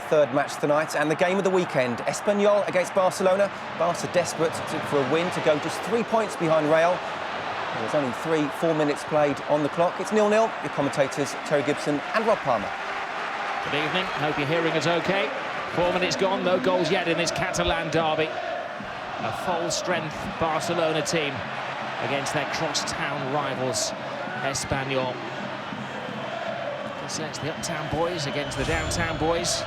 third match tonight and the game of the weekend. Espanyol against Barcelona. Barca desperate for a win to go just 3 points behind Real. There's only 3-4 minutes played on the clock. It's 0-0. Your commentators Terry Gibson and Rob Palmer. Good evening. Hope your hearing is okay. 4 minutes gone, no goals yet in this Catalan derby. A full-strength Barcelona team against their cross-town rivals, Espanyol. So it's the uptown boys against the downtown boys.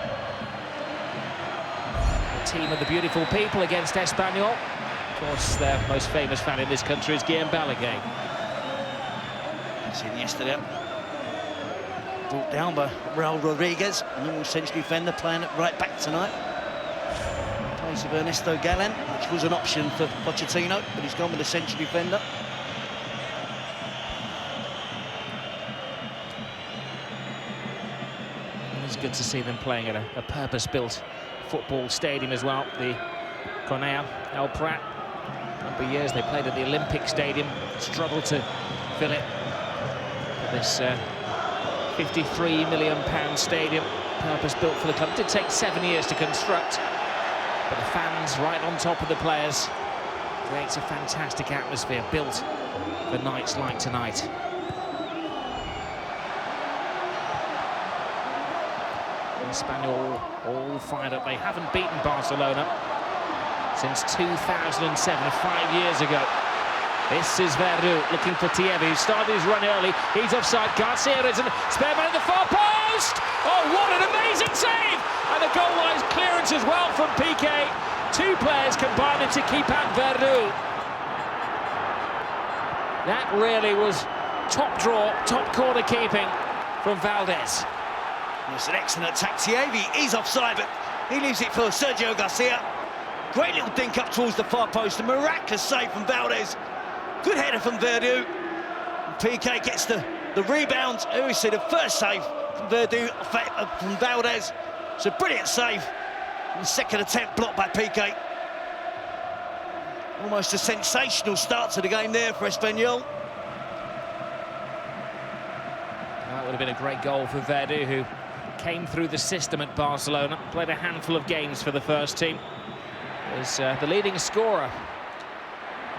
The team of the beautiful people against Espanyol. Of course, their most famous fan in this country is Guillem Balaguer. Seen yesterday, brought down by Raul Rodriguez, a normal century defender, playing it right back tonight. In place of Ernesto Galán, which was an option for Pochettino, but he's gone with a century defender. It's good to see them playing at a purpose-built football stadium as well. The Conea El Prat. A number of years they played at the Olympic Stadium, struggled to fill it. This £53 million stadium, purpose-built for the club. It did take 7 years to construct, but the fans right on top of the players creates a fantastic atmosphere built for nights like tonight. Espanyol all fired up. They haven't beaten Barcelona since 2007, 5 years ago. This is Verdú looking for Thierry, who started his run early. He's offside. Garcia isn't. Spare man at the far post! Oh, what an amazing save! And a goal line clearance as well from Piqué. Two players combining to keep out Verdú. That really was top draw, top corner keeping from Valdez. It's an excellent attack. Thierry is offside, but he leaves it for Sergio Garcia. Great little dink up towards the far post. A miraculous save from Valdez. Good header from Verdú. And Piqué gets the rebound. Here we see the first save from Verdú, from Valdez. It's a brilliant save. And the second attempt blocked by Piqué. Almost a sensational start to the game there for Espanyol. That would have been a great goal for Verdú, who came through the system at Barcelona, played a handful of games for the first team. Was the leading scorer.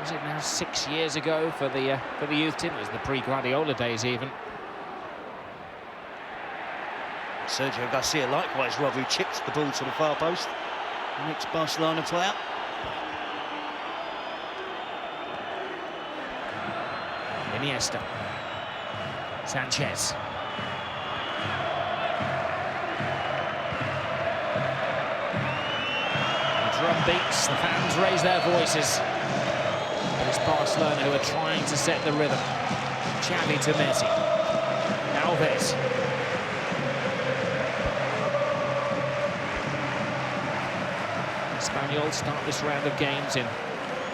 Was it now 6 years ago for the youth team? It was the pre-Guardiola days even. Sergio Garcia likewise, Rob, who chips the ball to the far post. Next Barcelona player. Iniesta. Sanchez. Drum beats, the fans raise their voices. But it's Barcelona who are trying to set the rhythm. Xavi to Messi. Alves. Espanyol start this round of games in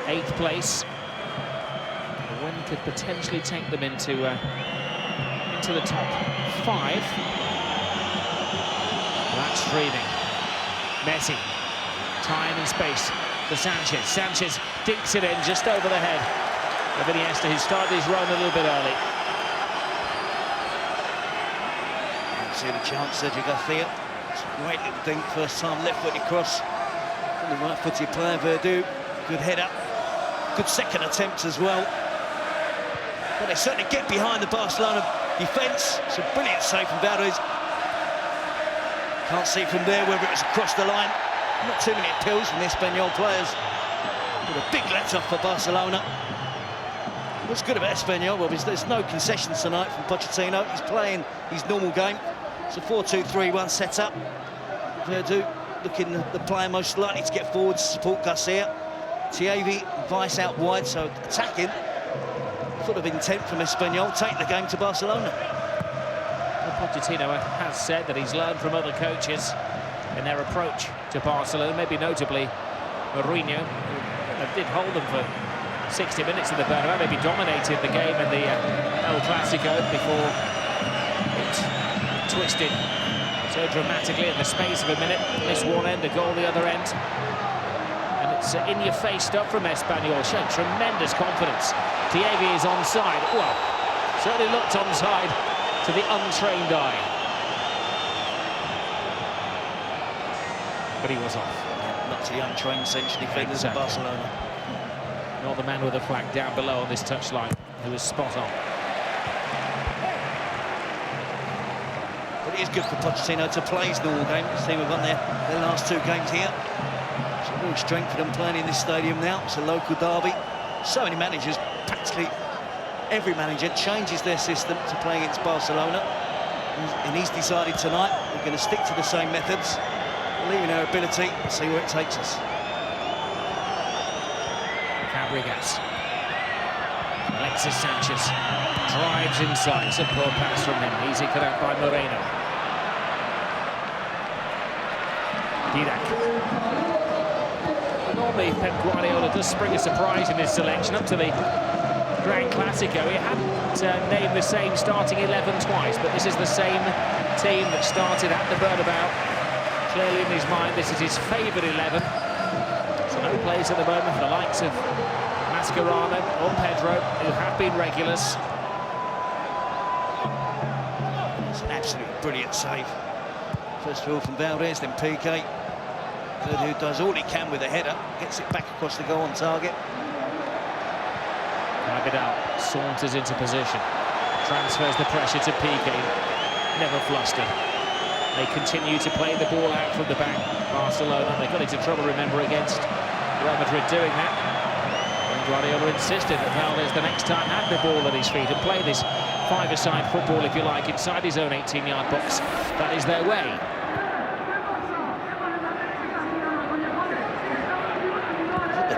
8th place. A win could potentially take them into the top 5. That's streaming. Messi. Time and space for Sanchez. Sanchez dinks it in just over the head of Iniesta, who started his run a little bit early. See the chance, Sergio Garcia. It's a great little dink, first time left-footed cross from the right-footed player, Verdú. Good header. Good second attempt as well. But they certainly get behind the Barcelona defence. It's a brilliant save from Valdez. Can't see from there whether it was across the line. Not too many appeals from the Espanyol players. But a big let-off for Barcelona. What's good about Espanyol, Rob, is there's no concessions tonight from Pochettino. He's playing his normal game. It's a 4-2-3-1 set-up. Verdú looking the player most likely to get forward to support Garcia. Thierry, Vice out wide, so attacking. Full of intent from Espanyol. Take the game to Barcelona. Well, Pochettino has said that he's learned from other coaches in their approach to Barcelona, maybe notably Mourinho, who did hold them for 60 minutes in the Bernabeu, maybe dominated the game in the El Clasico before it twisted so dramatically in the space of a minute. Missed one end, a goal the other end. And it's in-your-face stuff from Espanyol, showing tremendous confidence. Thierry is onside. Well, certainly looked onside to the untrained eye. but he was off. Yeah, not to the untrained central defenders of Barcelona. Not the man with the flag down below on this touchline, who was spot on. But it is good for Pochettino to play his normal game. This team have won their last 2 games here. It's a real strength for them playing in this stadium now. It's a local derby. So many managers, practically every manager, changes their system to play against Barcelona. And he's decided tonight we're going to stick to the same methods, believe in our ability, and see where it takes us. Fabregas. Alexis Sanchez drives inside. It's a poor pass from him. Easy cut out by Moreno. Didac. Normally Pep Guardiola does spring a surprise in his selection. Up to the Grand Clasico, he hadn't named the same starting 11 twice, but this is the same team that started at the Bernabeu. Clearly in his mind, this is his favourite 11. So no plays at the moment for the likes of Mascherano or Pedro, who have been regulars. It's an absolutely brilliant save. First of all from Valdez, then Piqué. Who does all he can with a header, gets it back across the goal on target. Vidal saunters into position, transfers the pressure to Piqué, never flustered. They continue to play the ball out from the back. Barcelona, they got into trouble, remember, against Real Madrid doing that. And Guardiola insisted that Valdez the next time had the ball at his feet and play this five-a-side football, if you like, inside his own 18-yard box. That is their way.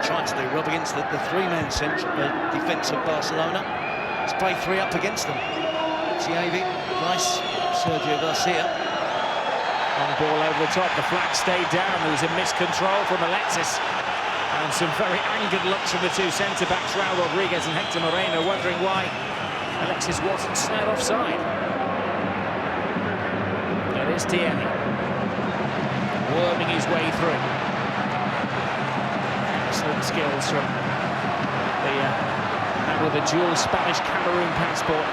Trying to do, Rob, against the 3-man defence of Barcelona. Let's play 3 up against them. Xavi, Rice, Sergio Garcia. Long ball over the top, the flag stayed down. There was a miscontrol from Alexis. And some very angered looks from the 2 centre-backs, Raul Rodriguez and Hector Moreno, wondering why Alexis wasn't snared offside. It is Tierney, worming his way through. Excellent skills from the man with a dual Spanish-Cameroon passport.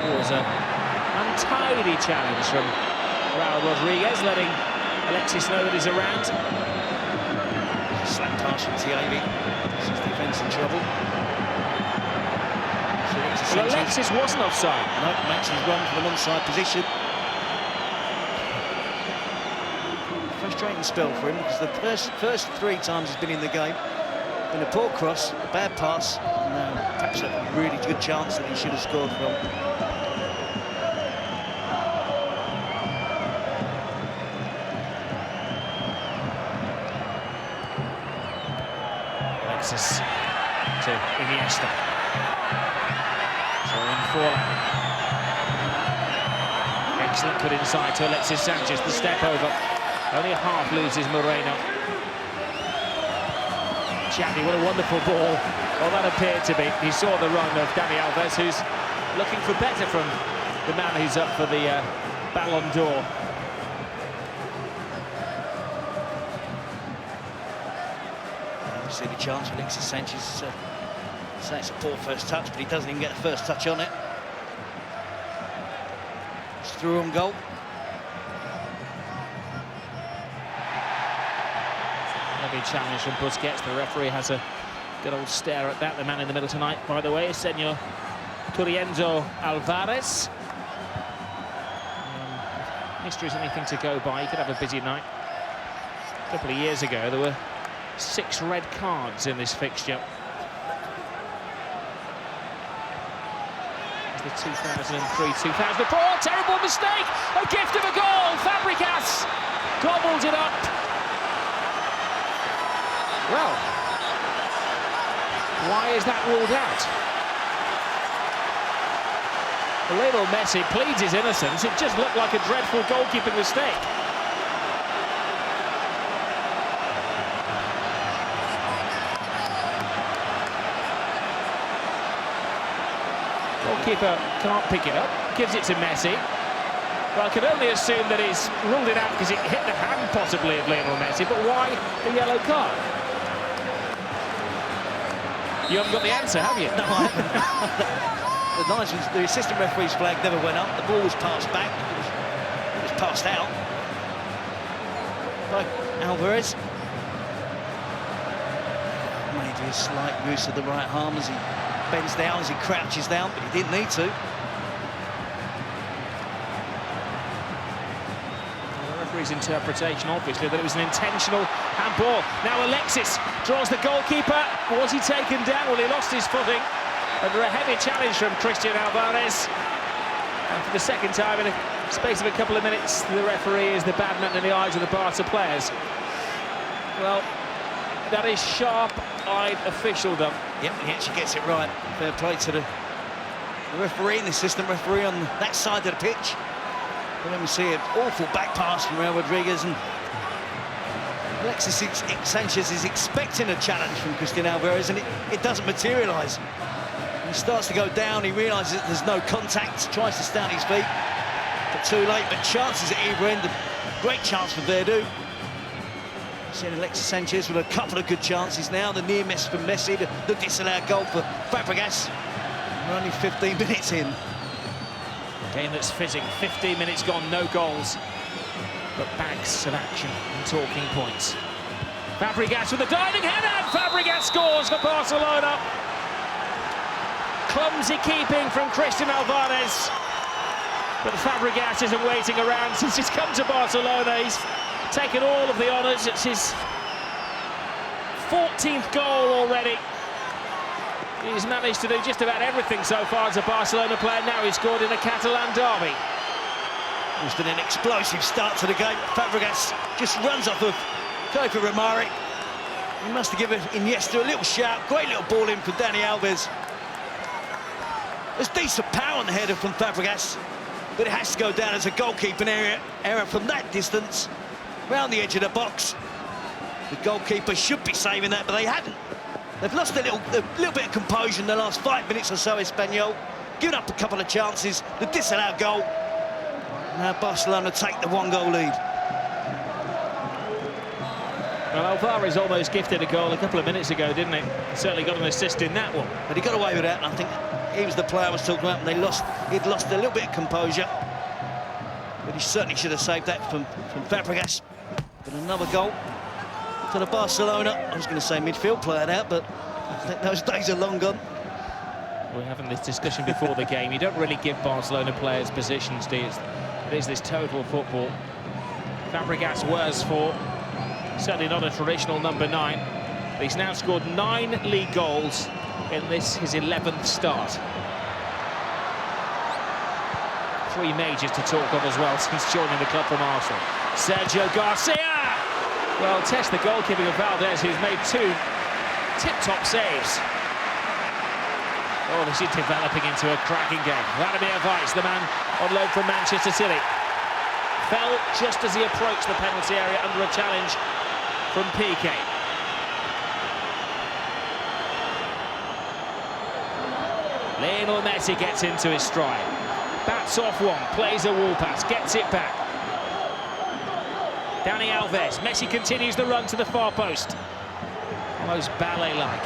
It was an untidy challenge from Raul Rodriguez, letting Alexis know that he's around. Slap pass from Xavi. His defence in trouble. Well, Alexis wasn't offside. No, makes his run from an onside position. Frustrating spell for him, because the first 3 times he's been in the game, been a poor cross, a bad pass, and perhaps a really good chance that he should have scored from. Alexis to Iniesta. Throwing forward. Excellent put inside to Alexis Sanchez, the step over. Only half loses Moreno. Xavi, what a wonderful ball. Well, that appeared to be. He saw the run of Dani Alves, who's looking for better from the man who's up for the Ballon d'Or. You see the chance for Alexis Sanchez. Say it's a poor first touch, but he doesn't even get the first touch on it. It's through on goal. Heavy challenge from Busquets. The referee has a good old stare at that. The man in the middle tonight, by the way, is Senor Turienzo Alvarez. If history is anything to go by, he could have a busy night. A couple of years ago, there were 6 red cards in this fixture. The 2003-2004, terrible mistake, a gift of a goal. Fabregas gobbled it up. Well, why is that ruled out? Lionel Messi pleads his innocence. It just looked like a dreadful goalkeeping mistake. Goalkeeper can't pick it up, gives it to Messi. Well, I can only assume that he's ruled it out because it hit the hand possibly of Lionel Messi, but why the yellow card? You haven't got the answer, have you? No, I haven't. The assistant referee's flag never went up. The ball was passed back. It was passed out. by Alvarez. Maybe a slight use of the right arm as he bends down, as he crouches down, but he didn't need to. The referee's interpretation, obviously, that it was an intentional handball. Now Alexis draws the goalkeeper. Was he taken down? Well, he lost his footing under a heavy challenge from Christian Alvarez. And for the second time in a space of a couple of minutes, the referee is the bad man in the eyes of the Barca players. Well, that is sharp-eyed officialdom. Yep, he actually gets it right. Fair play to the referee, the assistant referee on that side of the pitch. But then we see an awful back pass from Real Rodriguez, and Alexis Sanchez is expecting a challenge from Christian Alvarez, and it doesn't materialise. He starts to go down, he realises that there's no contact, tries to stand his feet, but too late. But chances at either end, a great chance for Verdú. Seeing Alexis Sanchez with a couple of good chances now, the near miss from Messi, the disallowed goal for Fabregas. We're only 15 minutes in. Game that's fizzing, 15 minutes gone, no goals, but bags of action and talking points. Fabregas with a diving header, and Fabregas scores for Barcelona. Clumsy keeping from Christian Alvarez, but Fabregas isn't waiting around since he's come to Barcelona. He's taken all of the honours. It's his 14th goal already. He's managed to do just about everything so far as a Barcelona player. Now he's scored in a Catalan derby. It's been an explosive start to the game. Fabregas just runs off of Kofi Romari. He must have given Iniesta a little shout. Great little ball in from Dani Alves. There's decent power on the header from Fabregas, but it has to go down as a goalkeeping error from that distance, round the edge of the box. The goalkeeper should be saving that, but they hadn't. They've lost a little bit of composure in the last 5 minutes or so, Espanyol. Given up a couple of chances, the disallowed goal. Now Barcelona take the one-goal lead. Well, Alvarez almost gifted a goal a couple of minutes ago, didn't he? Certainly got an assist in that one. But he got away with that, and I think he was the player I was talking about, and he'd lost a little bit of composure. But he certainly should have saved that from Fabregas. But another goal to the Barcelona. I was going to say midfield player now, but I think those days are long gone. We're having this discussion before the game. You don't really give Barcelona players positions, do you? It is this total football. Fabregas was for certainly not a traditional number 9. But he's now scored 9 league goals in this, his 11th start. 3 majors to talk of as well since joining the club from Arsenal. Sergio Garcia! Well, test the goalkeeping of Valdez, who's made 2 tip-top saves. Oh, this is developing into a cracking game. Vladimir Weiss, the man on loan from Manchester City, fell just as he approached the penalty area under a challenge from Piqué. Lionel Messi gets into his stride. Bats off one, plays a wall pass, gets it back. Dani Alves, Messi continues the run to the far post. Almost ballet-like.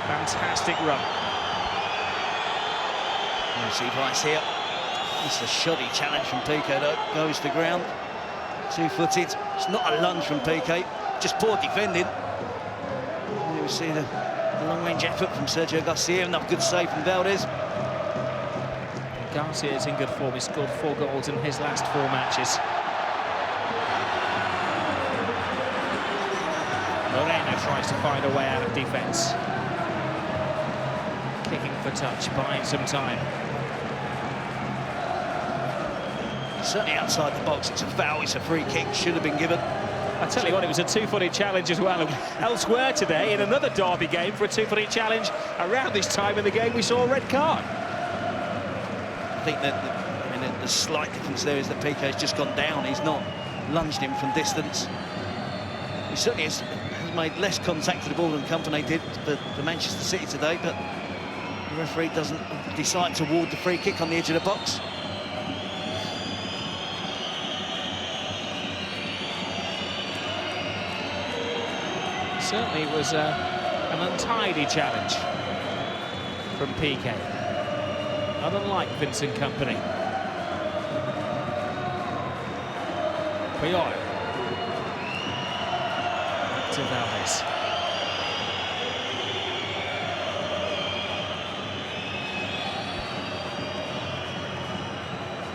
Fantastic run. You see Weiss here. It's a shoddy challenge from Piqué, though. Goes to ground. 2-footed. It's not a lunge from Piqué, just poor defending. Here we see the long-range effort from Sergio Garcia. Another good save from Valdez. Garcia is in good form. He's scored 4 goals in his last 4 matches. Moreno tries to find a way out of defence. Kicking for touch, buying some time. Certainly outside the box, it's a foul, it's a free kick, should have been given. I tell you what, it was a 2-footed challenge as well. And elsewhere today, in another derby game for a 2-footed challenge, around this time in the game, we saw a red card. I think that the slight difference there is that Piqué's just gone down. He's not lunged him from distance. He certainly has made less contact to the ball than Company did for Manchester City today, but the referee doesn't decide to award the free kick on the edge of the box. Certainly was an untidy challenge from Piqué. Not unlike Vincent Kompany. Puyol. to Valdez.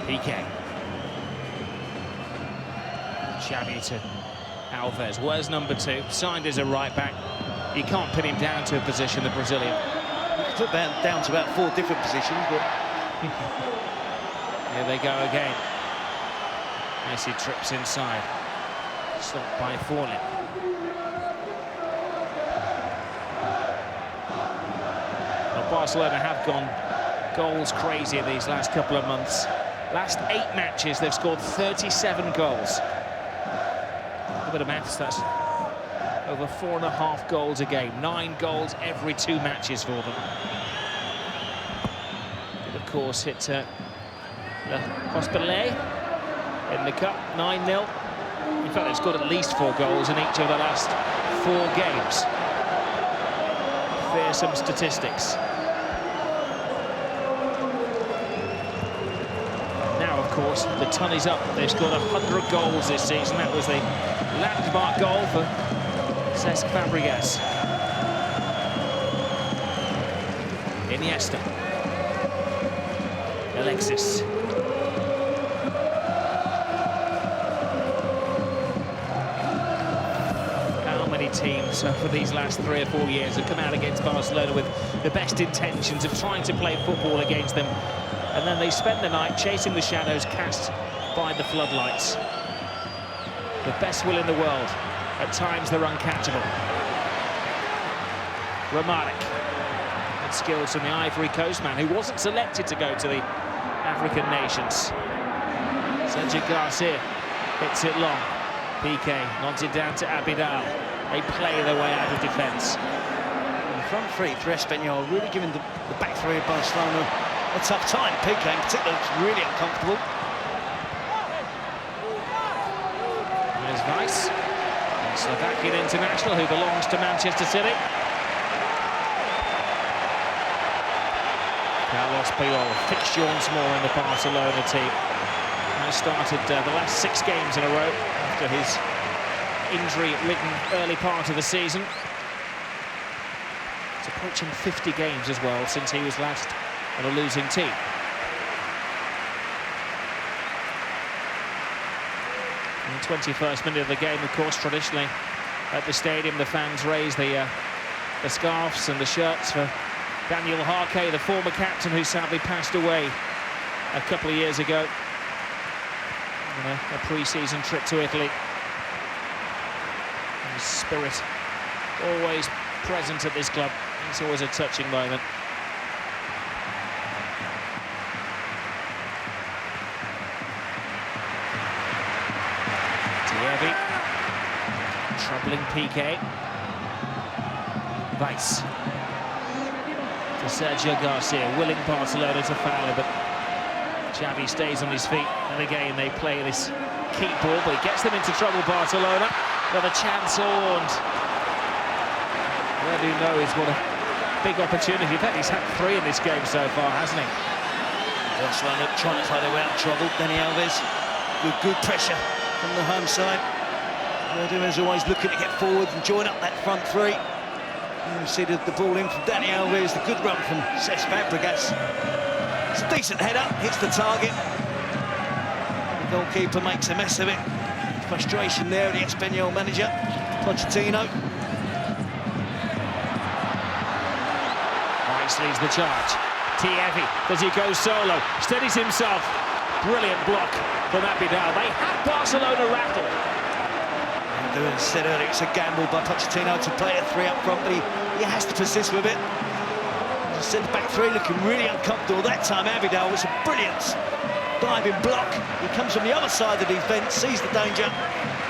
Piqué. Xavi to Alves. Where's number 2? Signed as a right back. You can't pin him down to a position, the Brazilian. You can put down to about 4 different positions, but... Here they go again. Messi trips inside. Stopped by Forlin. Well, Barcelona have gone goals crazy in these last couple of months. Last 8 matches, they've scored 37 goals. A bit of maths, that's over 4.5 goals a game. 9 goals every 2 matches for them. And of course, hit the Hospitalet in the cup, 9-0. In fact, they've scored at least 4 goals in each of the last 4 games. Fearsome statistics. Now, of course, the ton is up. They've scored 100 goals this season. That was the landmark goal for Cesc Fabregas. Iniesta. Alexis. Teams for these last 3 or 4 years have come out against Barcelona with the best intentions of trying to play football against them, and then they spend the night chasing the shadows cast by the floodlights. The best will in the world. At times they're uncatchable. Romarik. Good skills from the Ivory Coast man, who wasn't selected to go to the African nations. Sergio Garcia hits it long. Piqué nods it down to Abidal. They play their way out of defence. The front 3 for Espanyol really giving the back 3 of Barcelona a tough time. Piqué in particular looks really uncomfortable. There's Weiss, a Slovakian international who belongs to Manchester City. Carlos Puyol, fixture once more in the Barcelona team. He started the last 6 games in a row after his injury-ridden early part of the season. It's approaching 50 games as well since he was last on a losing team. In the 21st minute of the game, of course, traditionally at the stadium, the fans raise the scarves and the shirts for Daniel Harke, the former captain who sadly passed away a couple of years ago on a pre-season trip to Italy. His spirit always present at this club. It's always a touching moment. Thierry, troubling Piqué. Weiss to Sergio Garcia, willing Barcelona to foul him, but Xavi stays on his feet, and again they play this keep ball, but it gets them into trouble, Barcelona. Another chance earned. Where do you know is what a big opportunity. In fact, he's had 3 in this game so far, hasn't he? Barcelona trying to find their way out of trouble. Dani Alves with good pressure from the home side. Verdu is always looking to get forward and join up that front 3. And you see the ball in from Dani Alves, the good run from Cesc Fabregas. It's a decent header, hits the target. The goalkeeper makes a mess of it. Frustration there of the Espanyol manager, Pochettino. Weiss leads the charge. Thierry, does he go solo? Steadies himself. Brilliant block from Abidal. They have Barcelona rattled. And as said earlier, it's a gamble by Pochettino to play a 3 up front, but he has to persist with it. As I said, the back 3 looking really uncomfortable. That time Abidal was a brilliant diving block. He comes from the other side of the defence, sees the danger,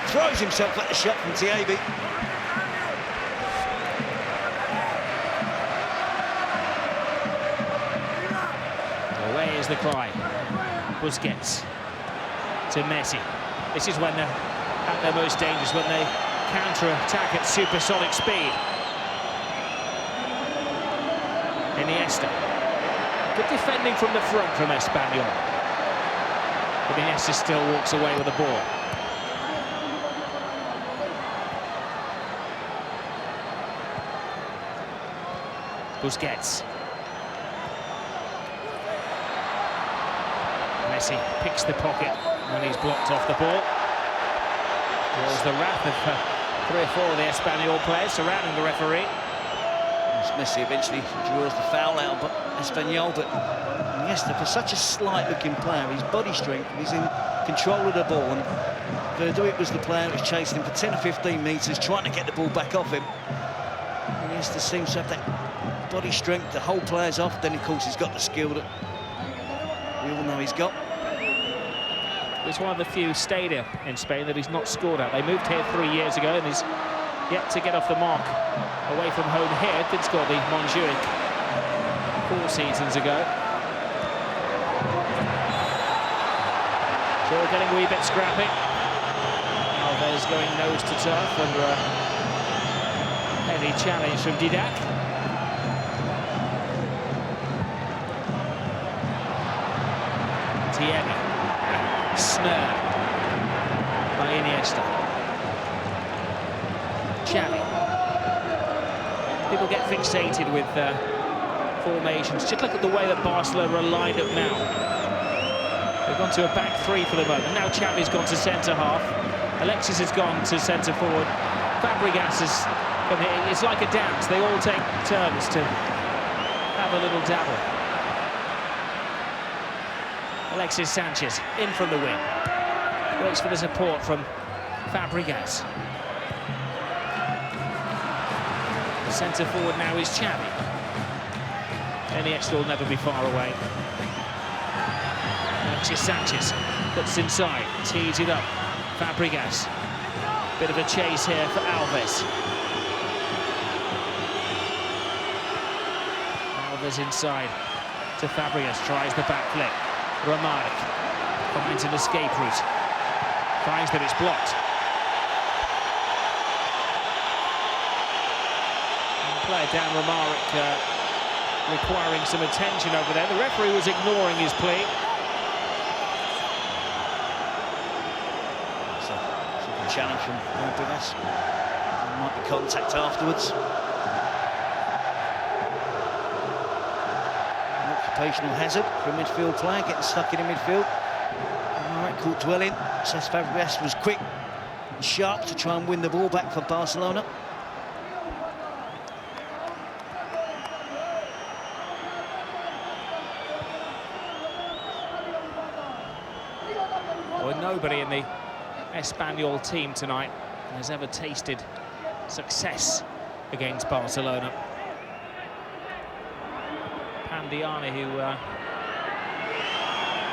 throws himself at the shot from Thierry. Away is the cry. Busquets to Messi. This is when they're at their most dangerous, when they counter-attack at supersonic speed. Iniesta. Good defending from the front from Espanyol. But Iniesta still walks away with the ball. Busquets. Messi picks the pocket when he's blocked off the ball. Draws the wrath of 3 or 4 of the Espanyol players surrounding the referee. Messi eventually draws the foul out, but Espanyol, but Iniesta, for such a slight-looking player, his body strength, he's in control of the ball, and Verdu was the player who was chasing him for 10 or 15 metres, trying to get the ball back off him. Iniesta seems to have that body strength, the whole player's off, then of course he's got the skill that we all know he's got. It's one of the few stadia in Spain that he's not scored at. They moved here 3 years ago and he's yet to get off the mark away from home here. Did score the Montjuic 4 seasons ago. So we're getting a wee bit scrappy. Alves going nose to turf under a heavy challenge from Didac. Thierry. Snare by Iniesta. Xavi. People get fixated with formations. Just look at the way that Barcelona are lined up now. They've gone to a back 3 for the moment. Now Xavi's gone to centre-half. Alexis has gone to centre-forward. Fabregas has come here. It's like a dance. They all take turns to have a little dabble. Alexis Sanchez in from the wing. Waits for the support from Fabregas. The centre forward now is Xavi. Iniesta will never be far away. Alexis Sanchez puts inside, tees it up. Fabregas. Bit of a chase here for Alves. Alves inside to Fabregas, tries the back flick. Romaric finds an escape route. Finds that it's blocked. And player Dan Romaric requiring some attention over there. The referee was ignoring his plea. It's a challenge from Fabregas. There might be contact afterwards. Occupational hazard for a midfield player, getting stuck in midfield. Romaric caught dwelling. Says Fabregas was quick and sharp to try and win the ball back for Barcelona. Well, nobody in the Espanyol team tonight has ever tasted success against Barcelona. Pandiani, who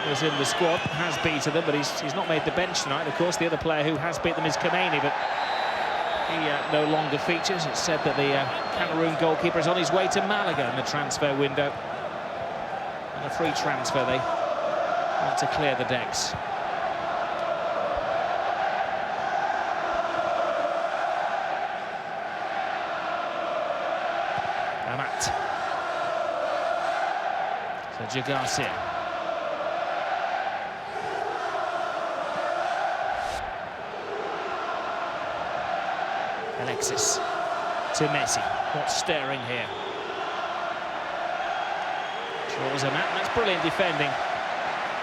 was in the squad, has beaten them, but he's not made the bench tonight. Of course, the other player who has beaten them is Kameni, but he no longer features. It's said that the Cameroon goalkeeper is on his way to Malaga in the transfer window. And a free transfer, they want to clear the decks. Amat. Sergio Garcia. Alexis to Messi. What's stirring here? Draws Amat. That's brilliant defending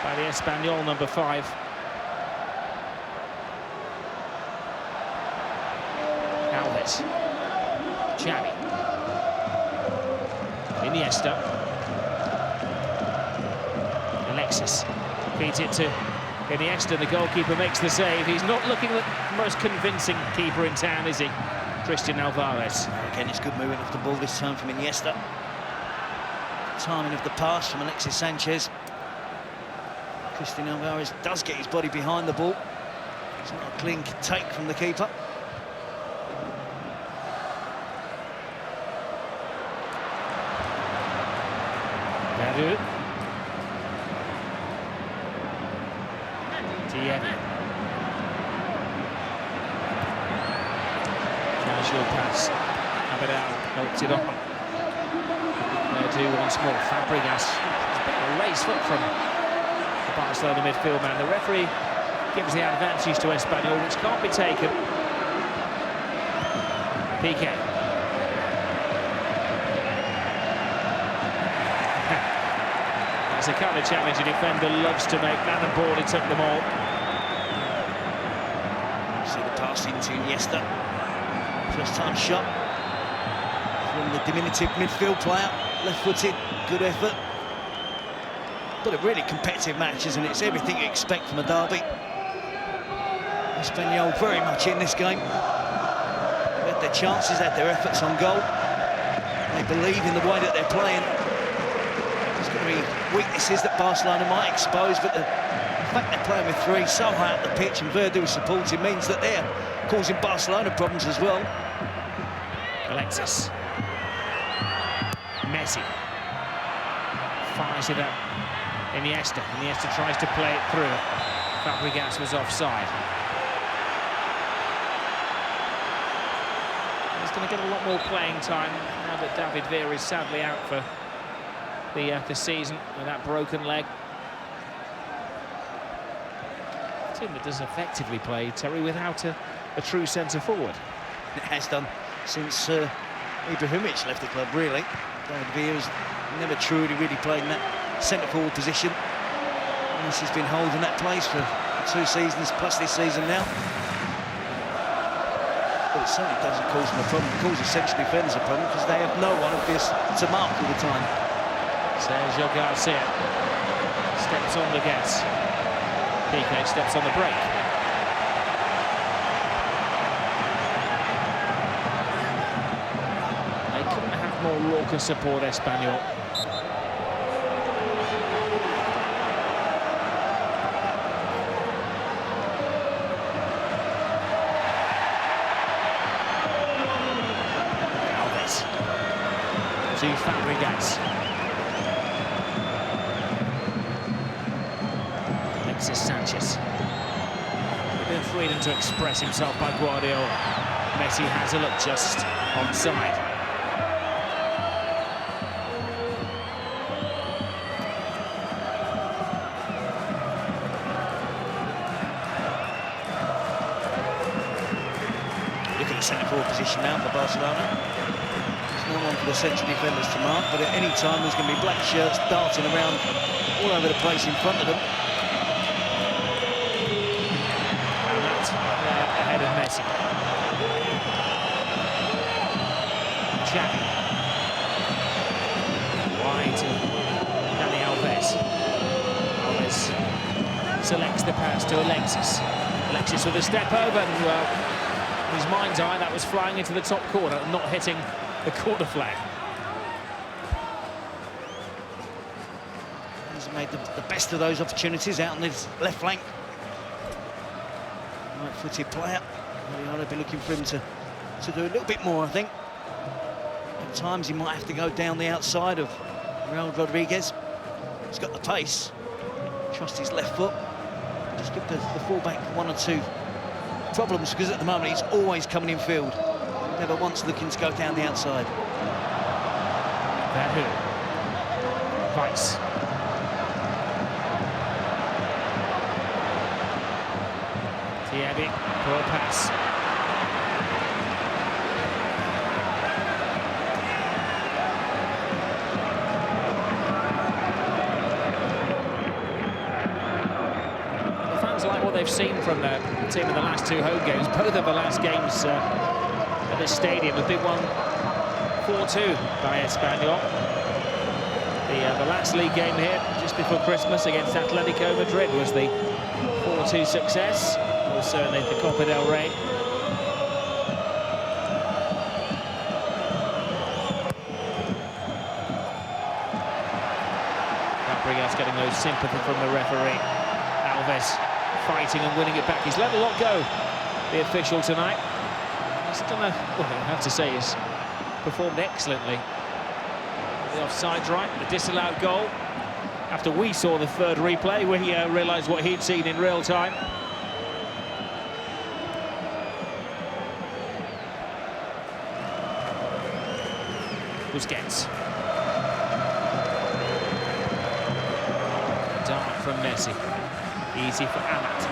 by the Espanyol number 5. Alves. Xavi. Iniesta. Alexis feeds it to Iniesta. The goalkeeper makes the save. He's not looking the most convincing keeper in town, is he? Christian Alvarez. Again, it's good moving off the ball this time from Iniesta. Timing of the pass from Alexis Sanchez. Christian Alvarez does get his body behind the ball. It's not a clean take from the keeper. Verdu. Thierry. Casual pass. Abidal helps it on. Verdu once more. Fabregas. It's a bit of a race foot from the Barcelona midfield man. The referee gives the advantage to Espanyol, which can't be taken. Piqué. It's the kind of challenge a defender loves to make. Nan and Ball, he took them all. See the pass into Iniesta. First time shot from the diminutive midfield player. Left-footed, good effort. But a really competitive match, isn't it? It's everything you expect from a derby. Espanyol very much in this game. They had their chances, had their efforts on goal. They believe in the way that they're playing. There's going to be weaknesses that Barcelona might expose, but the fact they're playing with three so high up the pitch and Verdú supporting means that they're causing Barcelona problems as well. Alexis. Messi. Fires it up. Iniesta. Iniesta tries to play it through. Fabregas was offside. He's going to get a lot more playing time now that David Villa is sadly out for the season with that broken leg. A team that does effectively play, Terry, without a true centre-forward. It has done since Ibrahimovic left the club, really. David Villa's never truly really played in that centre-forward position. Unless he's been holding that place for 2 seasons, plus this season now. But it certainly doesn't cause them a problem. It causes central defenders a problem because they have no one obvious to mark all the time. Sergio Garcia steps on the gas. Piqué steps on the brake. They couldn't have more raucous support, Espanyol. Alves to Fabregas. Alexis Sanchez. A bit of freedom to express himself by Guardiola. Messi has a look just onside. Look at the centre-forward position now for Barcelona. There's no one for the central defenders to mark, but at any time there's going to be black shirts darting around all over the place in front of them. Ahead of Messi. Xavi. Wide to Dani Alves. Alves selects the pass to Alexis. Alexis with a step over, and in his mind's eye, that was flying into the top corner, not hitting the corner flag. He's made the best of those opportunities out on his left flank. Right-footed player. Really ought to be looking for him to do a little bit more, I think. At times he might have to go down the outside of Raul Rodriguez. He's got the pace. Trust his left foot. Just give the fullback 1 or 2 problems, because at the moment he's always coming in field. Never once looking to go down the outside. Verdú. Weiss. Thierry, poor pass. The fans like what they've seen from the team in the last 2 home games. Both of the last games at this stadium. A big one, 4-2 by Espanyol. The last league game here, just before Christmas against Atletico Madrid, was the 4-2 success. Also in the Copa del Rey. Fabregas getting no sympathy from the referee. Alves fighting and winning it back. He's let a lot go, the official tonight. He's done well, I have to say, he's performed excellently. The offside's right, the disallowed goal. After we saw the 3rd replay, we realised what he'd seen in real time. Busquets. Dart from Messi. Easy for Amat.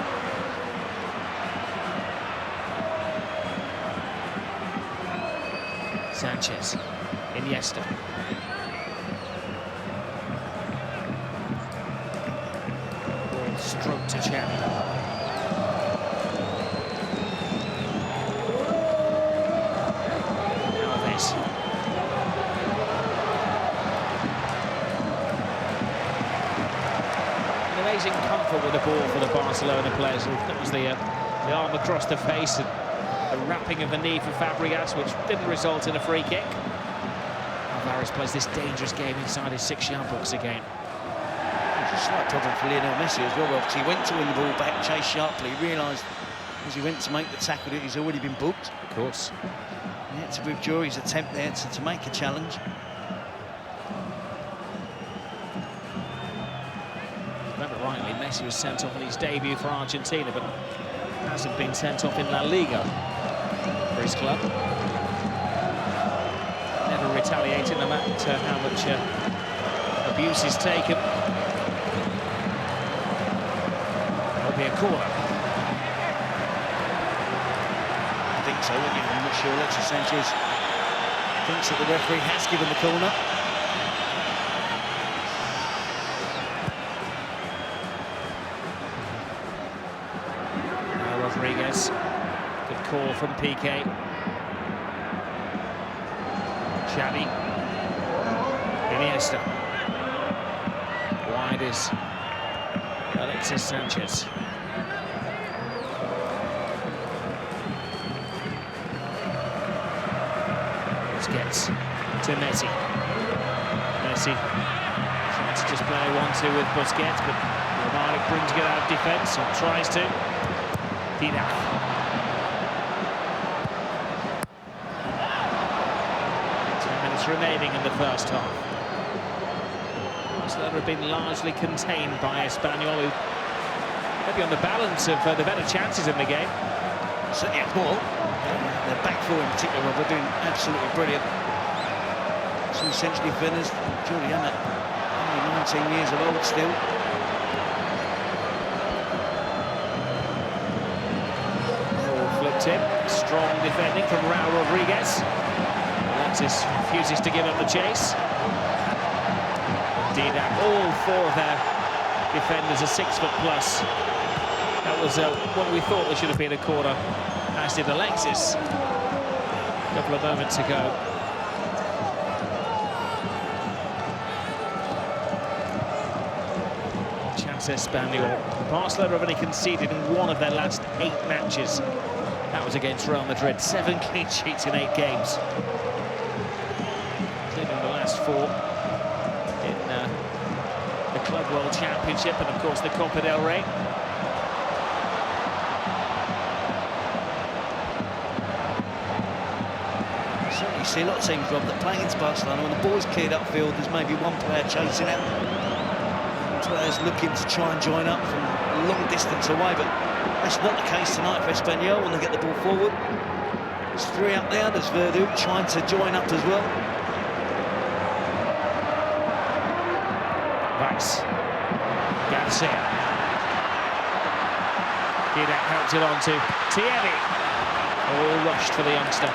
Sanchez. Iniesta. Stroke to Xavi. Alves. An amazing comfort with the ball for the Barcelona players. That was the arm across the face and a wrapping of the knee for Fabregas, which didn't result in a free kick. Alvarez plays this dangerous game inside his 6-yard box again. It's a slight problem for Lionel Messi as well. Obviously, he went to win the ball back, chased sharply, realised as he went to make the tackle that he's already been booked. Of course. He had to withdraw his attempt there to make a challenge. Remember rightly, Messi was sent off in his debut for Argentina, but hasn't been sent off in La Liga for his club. Never retaliated, no matter how much abuse is taken. It'll be a corner. I think so, wouldn't you? I'm not sure. Alexis Sanchez thinks that the referee has given the corner. Now Rodriguez. Good call from Piqué. Xavi. Iniesta. Wide is Alexis Sanchez. Busquets to Messi. Messi trying to just play 1-2 with Busquets, but Romario brings it out of defence, or tries to. Didac. 10 minutes remaining in the first half. Barcelona have been largely contained by Espanyol, who maybe on the balance of the better chances in the game. Certainly have more. Their back four in particular, they're doing absolutely brilliant. Two century defenders, Juliana, only 19 years of old still. Ball flipped in. Strong defending from Raul Rodriguez. Alexis refuses to give up the chase. Didac, all 4 of their defenders are 6 foot plus. That was what we thought there should have been a corner, as did Alexis a couple of moments ago. Chance Espanyol. Barcelona have only conceded in 1 of their last 8 matches. That was against Real Madrid. 7 clean sheets in 8 games. Including the last 4 in the Club World Championship and, of course, the Copa del Rey. You see a lot of teams, Rob, that play against Barcelona, when the ball's cleared upfield, there's maybe one player chasing it. Players looking to try and join up from a long distance away, but that's not the case tonight for Espanyol when they get the ball forward. There's 3 up there, there's Verdú trying to join up as well. Weiss. Garcia. Didac helped it on to Thierry. All rushed for the youngster.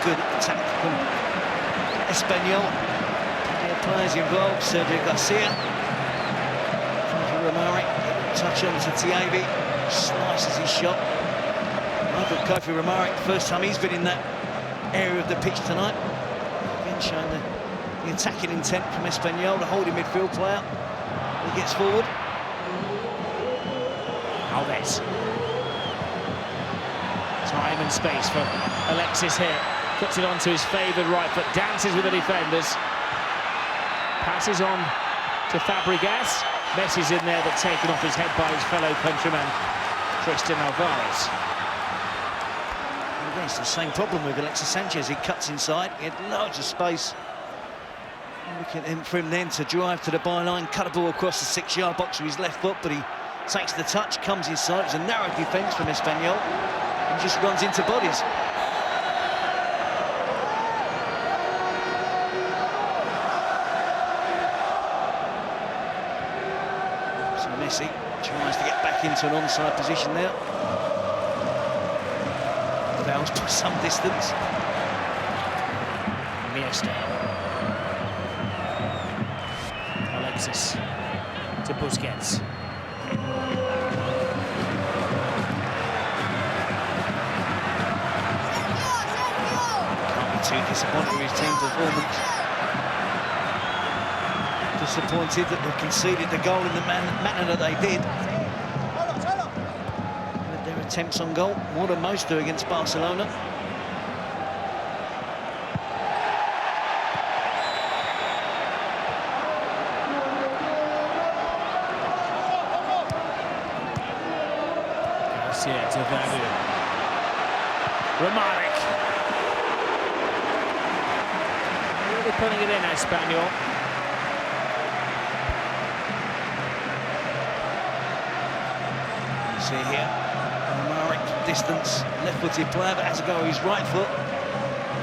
Good attack from Espanyol. Players involved, Sergio Garcia. Romario, touch on to Thierry, slices his shot. I thought Kofi Romario, first time he's been in that area of the pitch tonight. Again showing the attacking intent from Espanyol, the holding midfield player. He gets forward. Alves. Time and space for Alexis here. Puts it onto his favoured right foot, dances with the defenders. Passes on to Fabregas. Messi's in there, but taken off his head by his fellow countryman, Christian Alvarez. Again, it's the same problem with Alexis Sanchez. He cuts inside, he had loads of space. Looking for him then to drive to the byline, cut a ball across the 6-yard box with his left foot, but he takes the touch, comes inside. It's a narrow defence from Espanyol, and just runs into bodies. Messi tries to get back into an onside position there. Fouls by some distance. Iniesta. Alexis to Busquets. Can't be too disappointed with his team performance. Disappointed that they conceded the goal in the manner that they did. With their attempts on goal, more than most do against Barcelona. Garcia to Verdu. Romaric. Really putting it in, Espanyol. See here, Romaric from distance, left-footed player, but has to go with his right foot.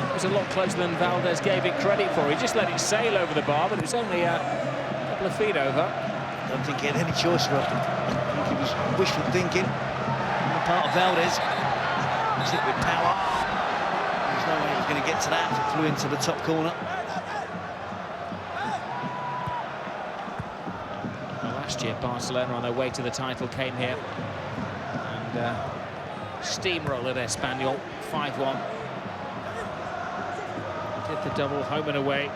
It was a lot closer than Valdez gave it credit for. He just let it sail over the bar, but it was only a couple of feet over. I don't think he had any choice, Rob. I think it was wishful thinking on the part of Valdez. He's hit with power. There's no way he was going to get to that if it flew into the top corner. Well, last year, Barcelona on their way to the title came here and steamrolled Espanyol 5-1. Did the double home and away.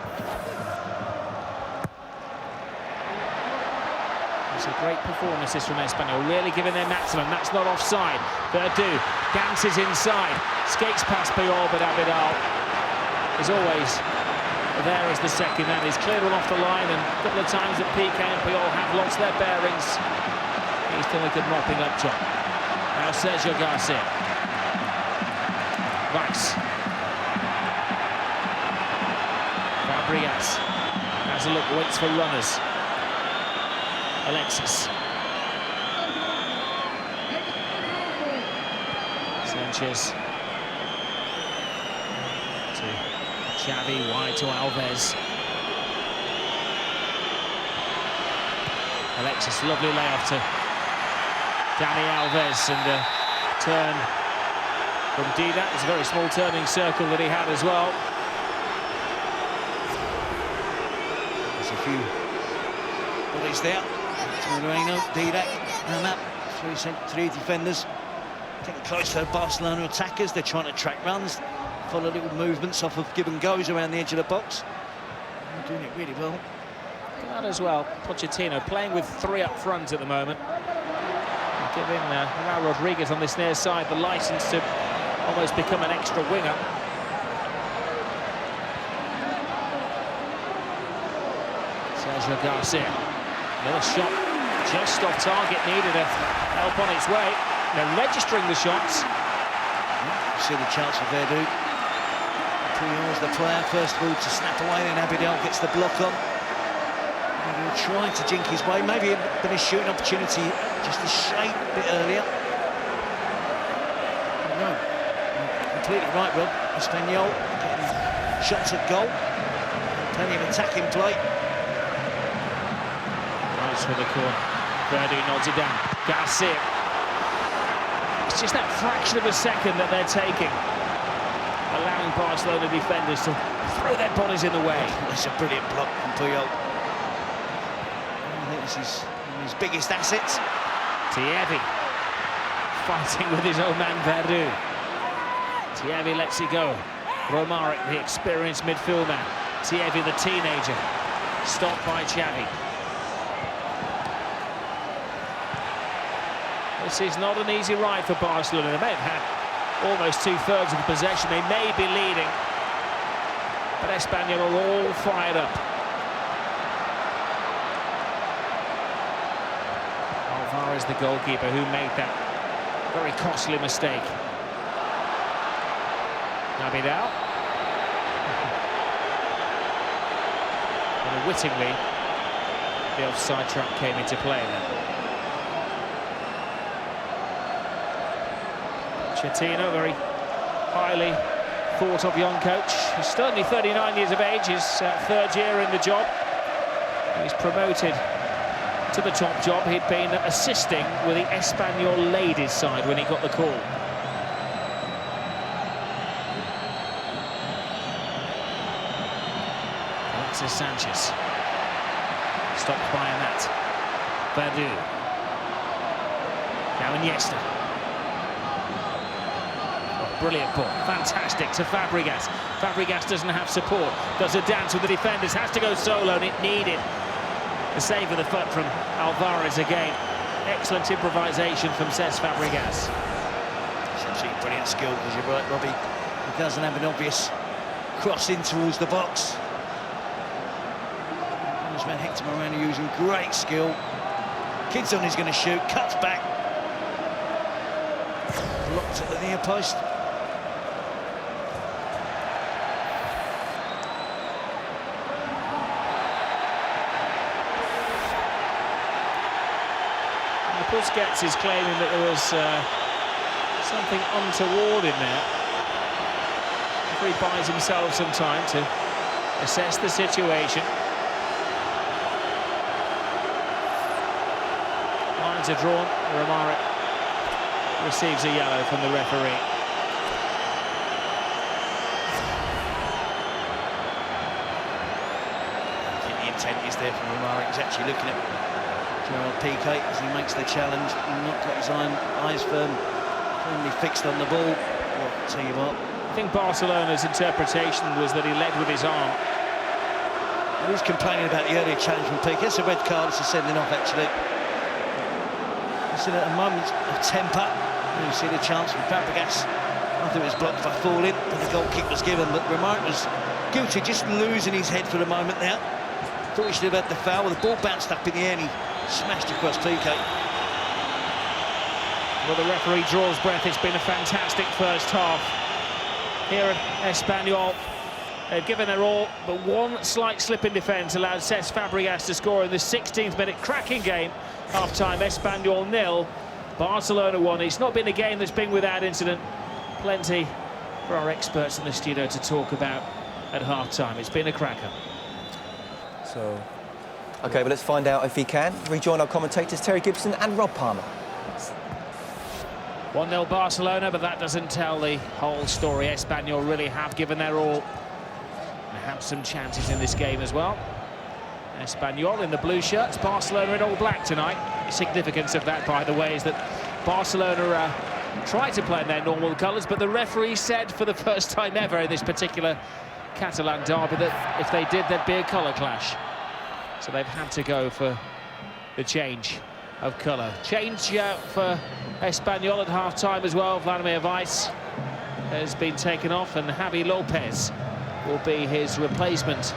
It's a great performance this from Espanyol, really giving their maximum. That's not offside. Verdu dances inside, skates past Puyol, but Abidal is always there as the second man. He's cleared one off the line, and a couple of times that PK and Puyol have lost their bearings. He's done a good mopping up job. Now Sergio Garcia. Weiss. Fabregas has a look, waits for runners. Alexis. Sanchez. To Xavi, wide to Alves. Alexis, lovely layoff to Dani Alves, and a turn from Didac. It's a very small turning circle that he had as well. There's a few bodies there. Moreno, Didac, and that. Three defenders. Getting close to the Barcelona attackers. They're trying to track runs, follow little movements off of give and goes around the edge of the box. They're doing it really well. Look at that as well. Pochettino playing with three up front at the moment. Giving Raul Rodriguez on this near side the licence to almost become an extra winger. Sergio Garcia. Another shot just off target, needed a help on its way. They're registering the shots. You see the chance for Verdu. Puyol's the player, first of all, to snap away, then Abidal gets the block on. He'll try to jink his way, maybe a bit of shooting opportunity just a shade a bit earlier. No, completely right, Rob. Espanyol getting shots at goal. Plenty of attacking play. Nice for the corner. Verdu nods it down. Garcia. It's just that fraction of a second that they're taking, allowing Barcelona defenders to throw their bodies in the way. That's a brilliant block from Puyol. I think this is one of his biggest assets. Thierry fighting with his own man Verdu. Thierry lets it go. Romaric, the experienced midfield man. Thierry, the teenager, stopped by Xavi. This is not an easy ride for Barcelona. They may have had almost two-thirds of the possession. They may be leading, but Espanyol are all fired up. Alvarez, the goalkeeper, who made that very costly mistake. Abidal. And wittingly, the offside trap came into play then. Pochettino, very highly thought of young coach. He's still only 39 years of age, his third year in the job. He's promoted to the top job. He'd been assisting with the Espanyol ladies side when he got the call. Alexis Sanchez. Stopped by Amat. Verdu. Now Iniesta. Oh, brilliant ball. Fantastic to Fabregas. Fabregas doesn't have support. Does a dance with the defenders. Has to go solo, and it needed the save of the foot from Alvarez again. Excellent improvisation from Cesc Fabregas. It's absolutely brilliant skill, because you're right, Robbie. He doesn't have an obvious cross in towards the box. Man Hector Moreno using great skill. Kid's on, he's going to shoot, cuts back. Blocked at the near post. Busquets is claiming that there was something untoward in there. He buys himself some time to assess the situation. Lines are drawn. Romero receives a yellow from the referee. I think the intent is there from Romero. He's actually looking at Gerard Piqué as he makes the challenge. Not got his eyes firmly fixed on the ball. Well, I'll tell you what. I think Barcelona's interpretation was that he led with his arm. He was complaining about the earlier challenge from Piqué. It's a red card, it's a sending off, actually. It's in a moment of temper. You see the chance from Fabregas. I think it was blocked by Falling, but the goal kick was given. But Romero was guilty, just losing his head for the moment there. Thought he should have had the foul. The ball bounced up in the air and he smashed across Piqué. Well, the referee draws breath. It's been a fantastic first half here at Espanyol. They've given their all, but one slight slip in defence allowed Cesc Fabregas to score in the 16th minute. Cracking game. Half-time, Espanyol 0, Barcelona 1. It's not been a game that's been without incident. Plenty for our experts in the studio to talk about at half-time. It's been a cracker. So, OK, but let's find out if he can. Rejoin our commentators, Terry Gibson and Rob Palmer. 1-0 Barcelona, but that doesn't tell the whole story. Espanyol really have given their all. They have some chances in this game as well. Espanyol in the blue shirts, Barcelona in all black tonight. The significance of that, by the way, is that Barcelona tried to play in their normal colours, but the referee said for the first time ever in this particular Catalan derby that if they did, there'd be a colour clash. So they've had to go for the change of colour. Change for Espanyol at half-time as well. Vladimir Weiss has been taken off, and Javi Lopez will be his replacement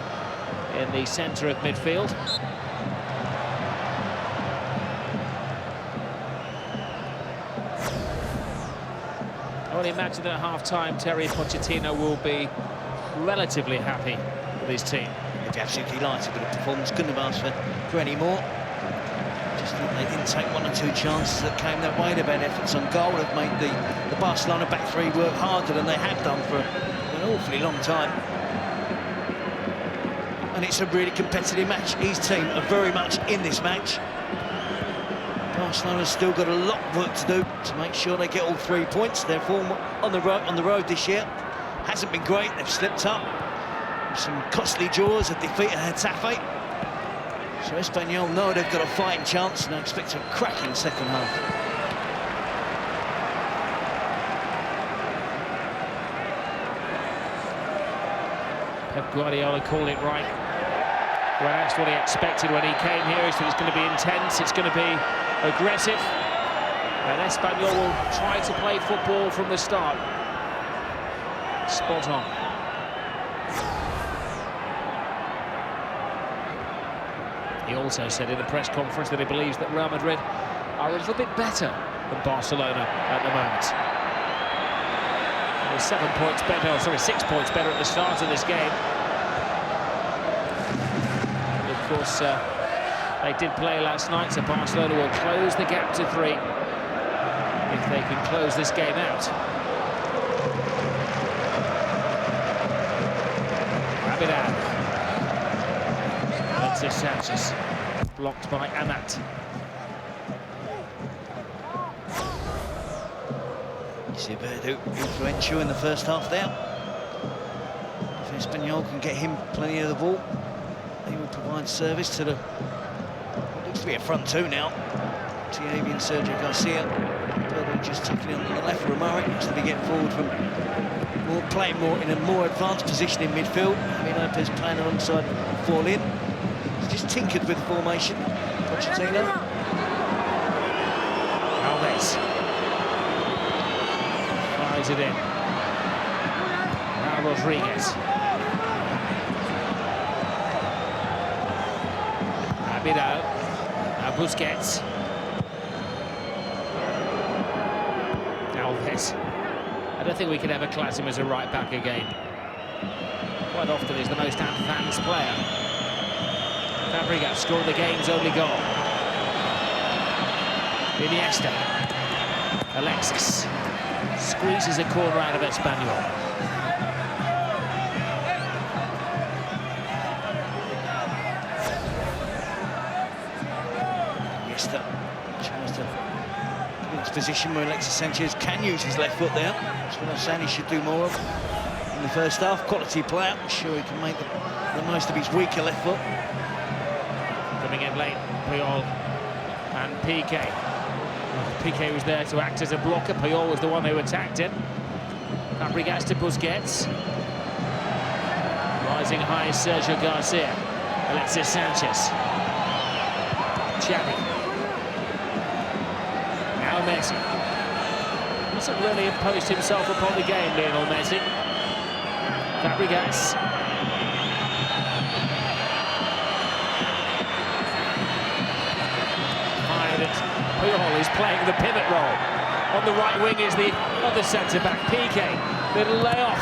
in the centre of midfield. I would imagine that at half-time, Terry Pochettino will be relatively happy with his team. He'd be absolutely delighted with the performance. Couldn't have asked for any more. Just think they didn't take one or two chances that came their way. They've had efforts on goal. Have made the Barcelona back three work harder than they have done for an awfully long time. And it's a really competitive match. His team are very much in this match. Barcelona's still got a lot of work to do to make sure they get all 3 points. Their form on the road this year hasn't been great. They've slipped up. Some costly draws, a defeat at Getafe. So Espanyol know they've got a fighting chance, and I expect a cracking second half. Pep Guardiola called it right. Well, that's what he expected when he came here. He said it's going to be intense, it's going to be aggressive, and Espanyol will try to play football from the start. Spot on. He also said in the press conference that he believes that Real Madrid are a little bit better than Barcelona at the moment. They were 7 points better, or sorry, 6 points better at the start of this game. Of course, they did play last night, so Barcelona will close the gap to 3 if they can close this game out. Abidal. Alexis Sanchez, blocked by Amat. You see Verdu influential in the first half there. If Espanyol can get him plenty of the ball, he will provide service to the be a front two now. Xavi and Sergio Garcia. Birdo just tucking in on the left. Romari has to be getting forward from playing more in a more advanced position in midfield. Lopez playing alongside Forlin. He's just tinkered with the formation. Pochettino. Alves fires it in. Now Rodriguez. Abidal. Now Busquets. Alves. I don't think we could ever class him as a right-back again. Quite often he's the most advanced player. Fabregas scored the game's only goal. Iniesta. Alexis squeezes a corner out of Espanyol. Iniesta tries to get into position where Alexis Sanchez can use his left foot there. That's what I'm saying he should do more of in the first half. Quality player. I'm sure he can make the most of his weaker left foot. Coming in late, Puyol and Piqué. Piqué was there to act as a blocker. Puyol was the one who attacked him. Fabregas to Busquets. Rising high is Sergio Garcia. Alexis Sanchez. Xavi. Now Messi. Hasn't really imposed himself upon the game, Lionel Messi. Fabregas. Puyol is playing the pivot role. On the right wing is the other centre-back, Piqué. Little layoff.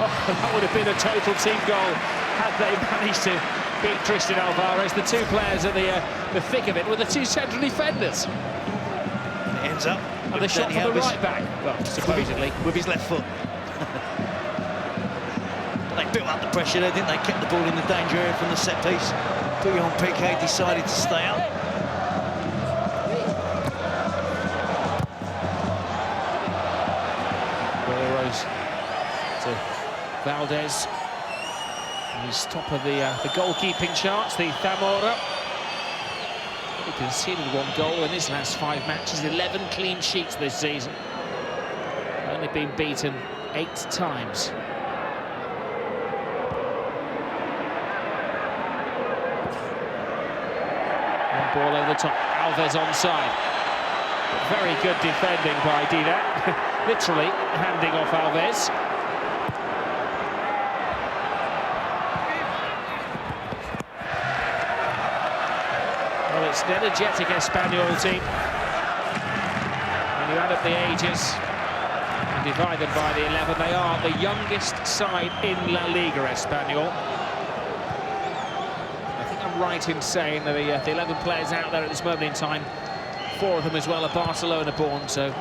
Oh, that would have been a total team goal had they managed to beat Tristan Alvarez. The two players at the thick of it were the two central defenders. It ends up. And the shot from the right back. Well, supposedly. With his left foot. But they built up the pressure there, didn't they? Kept the ball in the danger area from the set piece. Puyol and Piqué decided to stay out. To Valdez, he's top of the goalkeeping charts, the Zamora. He conceded 1 goal in his last 5 matches, 11 clean sheets this season. Only been beaten 8 times. One ball over the top, Alves onside. Very good defending by Didac. Literally handing off Alves. Well, it's an energetic Espanyol team. When you add up the ages and divide them by the 11, they are the youngest side in La Liga, Espanyol. I think I'm right in saying that the 11 players out there at this moment in time, 4 of them as well are Barcelona born, so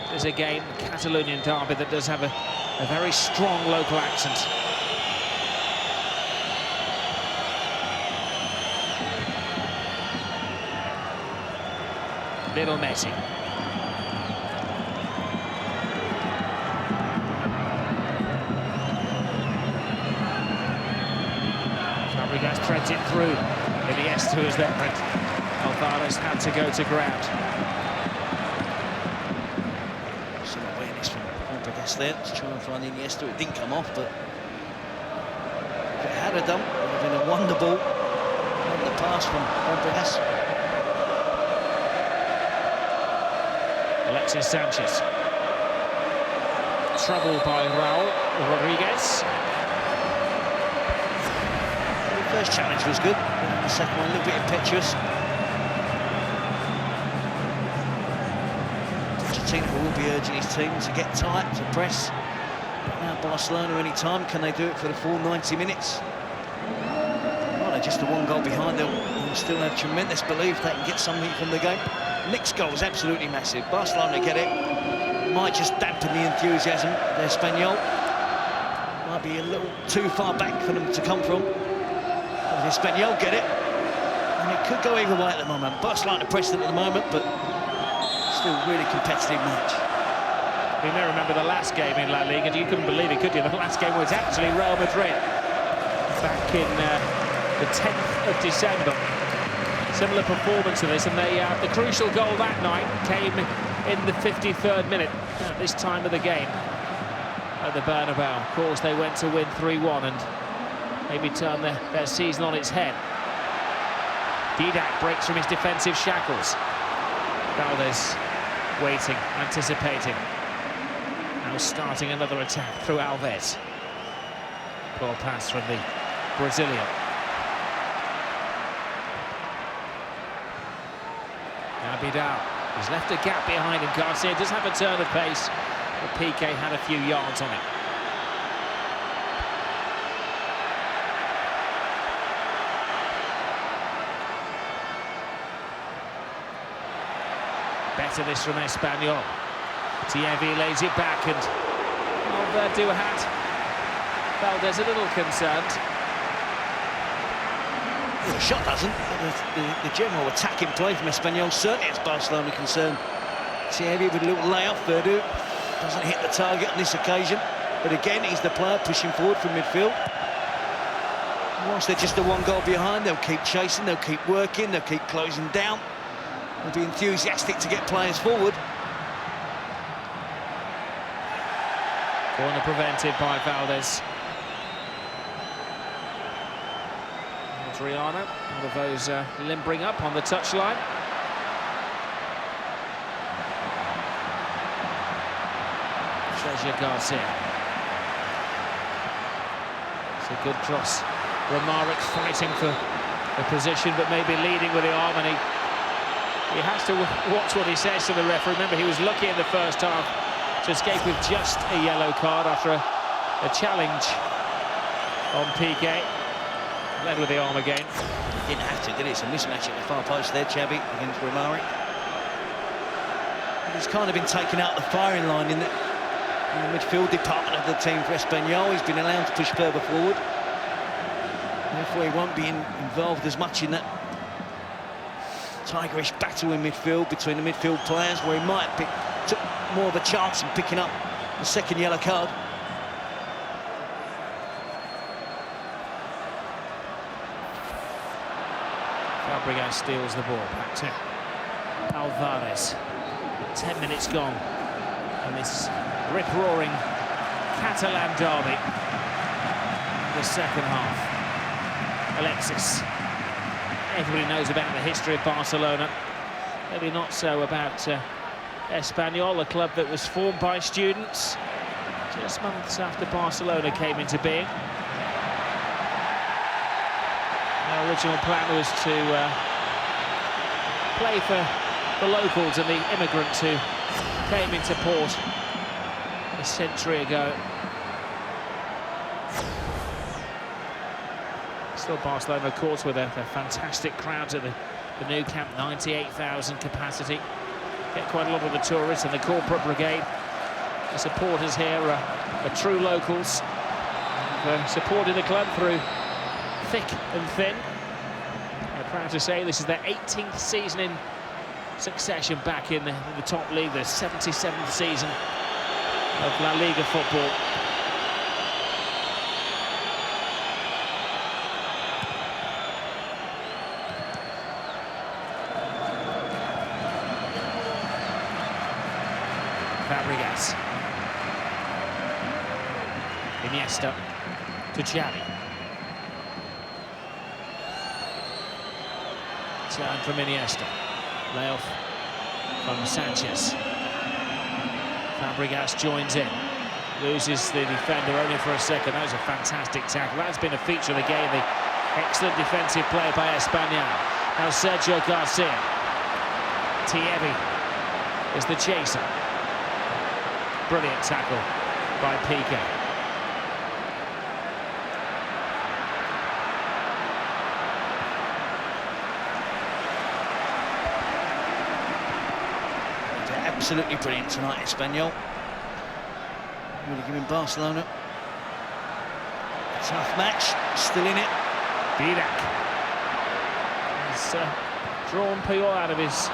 there's a game, Catalonian derby, that does have a very strong local accent. Little Messi. Fabregas threads it through. Iniesta is there, but Alvarez had to go to ground. Some awareness from Fabregas there to try and find Iniesta. It didn't come off, but if it had done, it would have been a wonder pass from Fabregas. Alexis Sanchez. Troubled by Raul Rodriguez. The first challenge was good, and the second one a little bit impetuous. Pochettino will be urging his team to get tight, to press. Now Barcelona any time, can they do it for the full 90 minutes? Well, they're just a 1 goal behind. They'll still have tremendous belief they can get something from the game. Next goal was absolutely massive. Barcelona get it. Might just dampen the enthusiasm. Their Espanyol might be a little too far back for them to come from. But the Espanyol get it, and it could go either way at the moment. Barcelona pressed them at the moment, but still a really competitive match. You may remember the last game in La Liga, and you couldn't believe it, could you? The last game was actually Real Madrid back in the 10th of December. similar performance to this, and the crucial goal that night came in the 53rd minute at this time of the game at the Bernabeu. Of course, they went to win 3-1 and maybe turn their season on its head. Didac breaks from his defensive shackles. Valdez waiting, anticipating. Now starting another attack through Alves. Poor pass from the Brazilian. Now Vidal. He's left a gap behind him. Garcia does have a turn of pace, but Piqué had a few yards on it. Better this from Espanyol. Thierry lays it back, and Verdu had Valdez a little concerned. Well, the shot doesn't. The general attacking play from Espanyol, certainly as Barcelona concerned. Thierry with a little layoff. Verdu doesn't hit the target on this occasion, but again, he's the player pushing forward from midfield. Whilst they're just a one goal behind, they'll keep chasing, they'll keep working, they'll keep closing down. They'll be enthusiastic to get players forward. Corner prevented by Valdez. Adriano, one of those limbering up on the touchline. Treasure Garcia. It's a good cross. Romaric fighting for the position, but maybe leading with the arm, and he has to watch what he says to the referee. Remember, he was lucky in the first half to escape with just a yellow card after a challenge on Piqué. Led with the arm again. Didn't have to, did he? It's a mismatch at the far post there, Xavi, against Romaric. He's kind of been taken out of the firing line in the midfield department of the team for Espanyol. He's been allowed to push further forward. Therefore, he won't be involved as much in that tigerish battle in midfield between the midfield players, where he might took more of a chance in picking up the second yellow card. Fabregas steals the ball back to Alvarez. 10 minutes gone in this rip-roaring Catalan derby. The second half. Alexis. Everybody knows about the history of Barcelona. Maybe not so about Espanyol, a club that was formed by students just months after Barcelona came into being. The original plan was to play for the locals and the immigrants who came into port a century ago. Still Barcelona, of course, with their fantastic crowds at the new camp, 98,000 capacity. Get quite a lot of the tourists and the corporate brigade. The supporters here are true locals. They've supported the club through thick and thin. I'm proud to say this is their 18th season in succession back in the top league, the 77th season of La Liga football. Fabregas. Iniesta to Xavi. Turn from Iniesta. Layoff from Sanchez. Fabregas joins in. Loses the defender only for a second. That was a fantastic tackle. That's been a feature of the game. The excellent defensive play by Espanyol. Now Sergio Garcia. Thierry is the chaser. Brilliant tackle by Piqué. They're absolutely brilliant tonight, Espanyol. Really giving Barcelona a tough match. Still in it. Didac has drawn Puyol out of his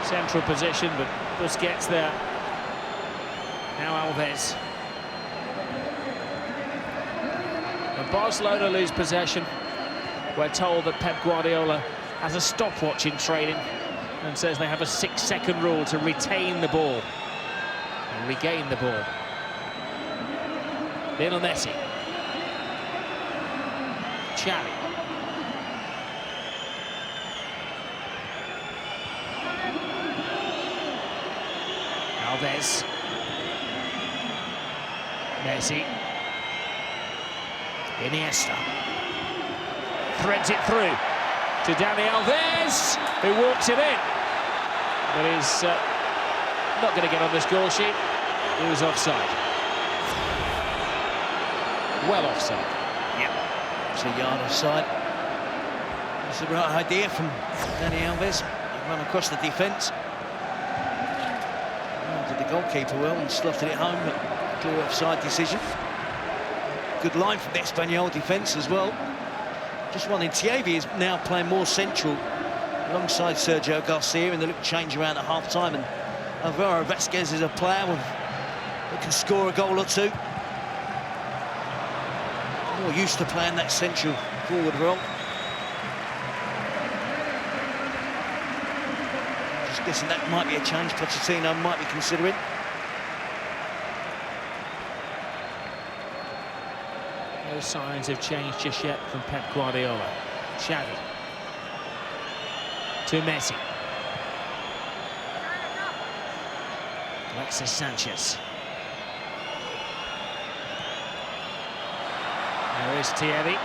central position, but Busquets there. Now Alves. When Barcelona lose possession, we're told that Pep Guardiola has a stopwatch in training and says they have a 6-second rule to retain the ball and regain the ball. Lionel Messi. Xavi. Alves. Messi. Iniesta. Threads it through to Dani Alves, who walks it in. But he's not going to get on the score sheet. He was offside. Well offside. Yep, it's a yard offside. It's the right idea from Dani Alves. He ran across the defence. Did the goalkeeper well and slotted it home, but clear offside decision. Good line from the Espanyol defence as well. Just one in. Xavi is now playing more central alongside Sergio Garcia in the little change around at half-time, and Alvaro Vasquez is a player that can score a goal or two. More used to playing that central forward role. Just guessing that might be a change Pochettino might be considering. No signs of change just yet from Pep Guardiola. Xavi. To Messi. Alexis Sanchez. There is Thierry.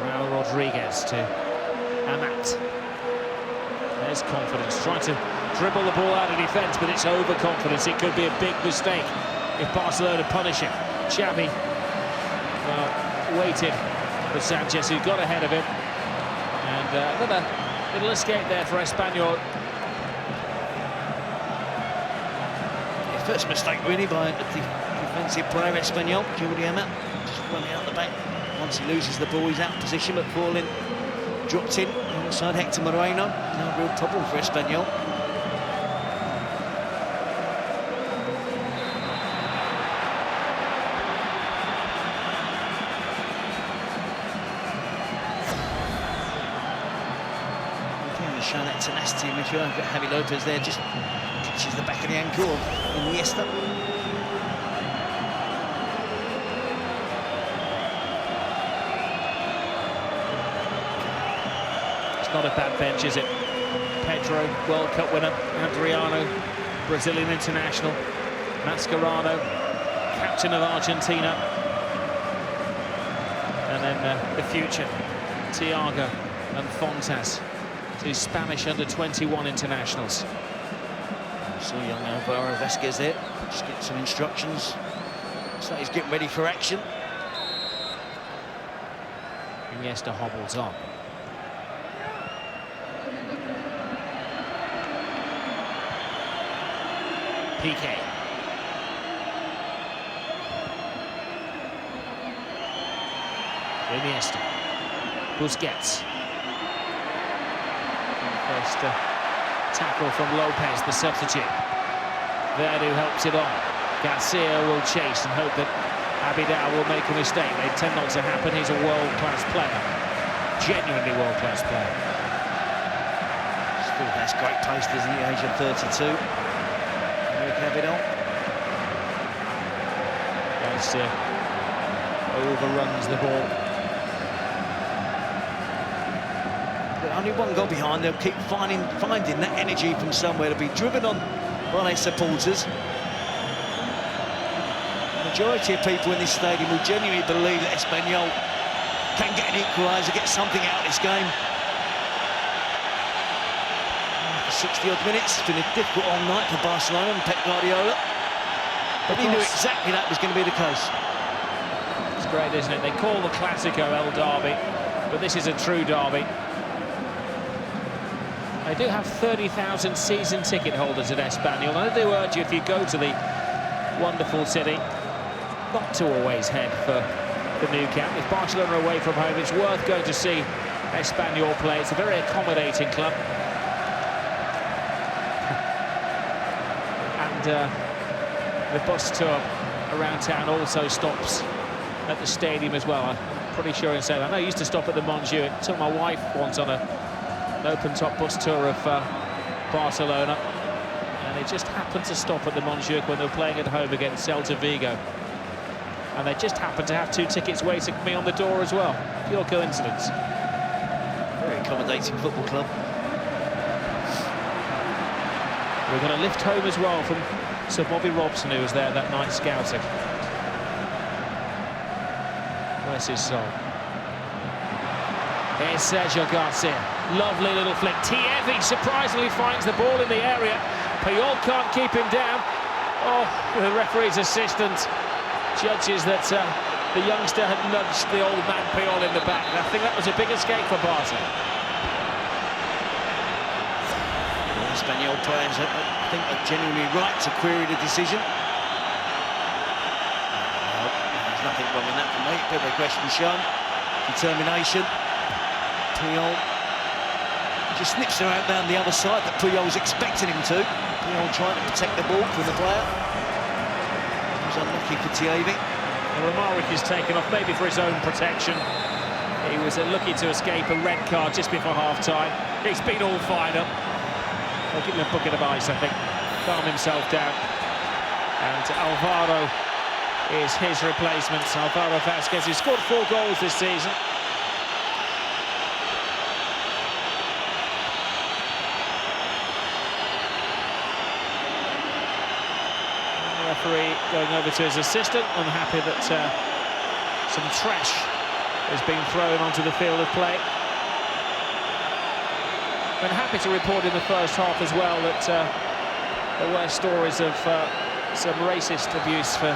Raul Rodriguez to Amat. There's confidence, trying to dribble the ball out of defence, but it's overconfidence. It could be a big mistake if Barcelona punish him. Xavi, well, waited for Sanchez, who got ahead of him. And another little escape there for Espanyol. First mistake really by the defensive player Espanyol, Julian Amat, just running out the back. Once he loses the ball, he's out of position, but falling, dropped in alongside Hector Moreno. No real problem for Espanyol. Again, showing that tenacity in midfield. Javi Lopez there just catches the back of the ankle of Iniesta. It's not a bad bench, is it? Pedro, World Cup winner. Adriano, Brazilian international. Mascherano, captain of Argentina. And then the future, Thiago and Fontes, two Spanish under-21 internationals. So young Alvaro Vasquez there, just get some instructions. So he's getting ready for action. Iniesta hobbles on. Piqué. Iniesta. Busquets. First tackle from Lopez, the substitute. Verdu helps it on. Garcia will chase and hope that Abidal will make a mistake. They tend not to happen. He's a world-class player. Genuinely world-class player. Still has great pace, doesn't he, age of 32. Abidal. Garcia overruns the ball. Only one goal behind, they'll keep finding that energy from somewhere to be driven on by their supporters. The majority of people in this stadium will genuinely believe that Espanyol can get an equaliser, get something out of this game. For 60-odd minutes, it's been a difficult all night for Barcelona and Pep Guardiola. But he knew exactly that was going to be the case. It's great, isn't it? They call the Clásico El Derby, but this is a true derby. They do have 30,000 season ticket holders at Espanyol, and I do urge you, if you go to the wonderful city, not to always head for the Nou Camp. If Barcelona are away from home, it's worth going to see Espanyol play. It's a very accommodating club. And the bus tour around town also stops at the stadium as well. I'm pretty sure in saying that. I know I used to stop at the Montjuic. Took my wife once on an open-top bus tour of Barcelona, and it just happened to stop at the Montjuic when they were playing at home against Celta Vigo. And they just happened to have 2 tickets waiting for me on the door as well. Pure coincidence. Very accommodating football club. We're going to lift home as well from Sir Bobby Robson, who was there that night scouting. Bless his soul. Here's Sergio Garcia. Lovely little flick. Thierry surprisingly finds the ball in the area. Puyol can't keep him down. Oh, the referee's assistant judges that the youngster had nudged the old man Puyol in the back. I think that was a big escape for Barca. Espanyol players, I think, are genuinely right to query the decision. Well, there's nothing wrong in that for me. Bit of aggression shown, determination. Puyol just snips her out down the other side that Puyol's expecting him to. Puyol trying to protect the ball from the player. It was unlucky for Thierry. Romaric is taken off, maybe for his own protection. He was lucky to escape a red card just before half-time. He's been all fired up. I'll give him a bucket of ice, I think. Calm himself down. And Alvaro is his replacement. Alvaro Vasquez, who scored 4 goals this season. The referee going over to his assistant, unhappy that some trash has been thrown onto the field of play. I'm happy to report in the first half as well that there were stories of some racist abuse for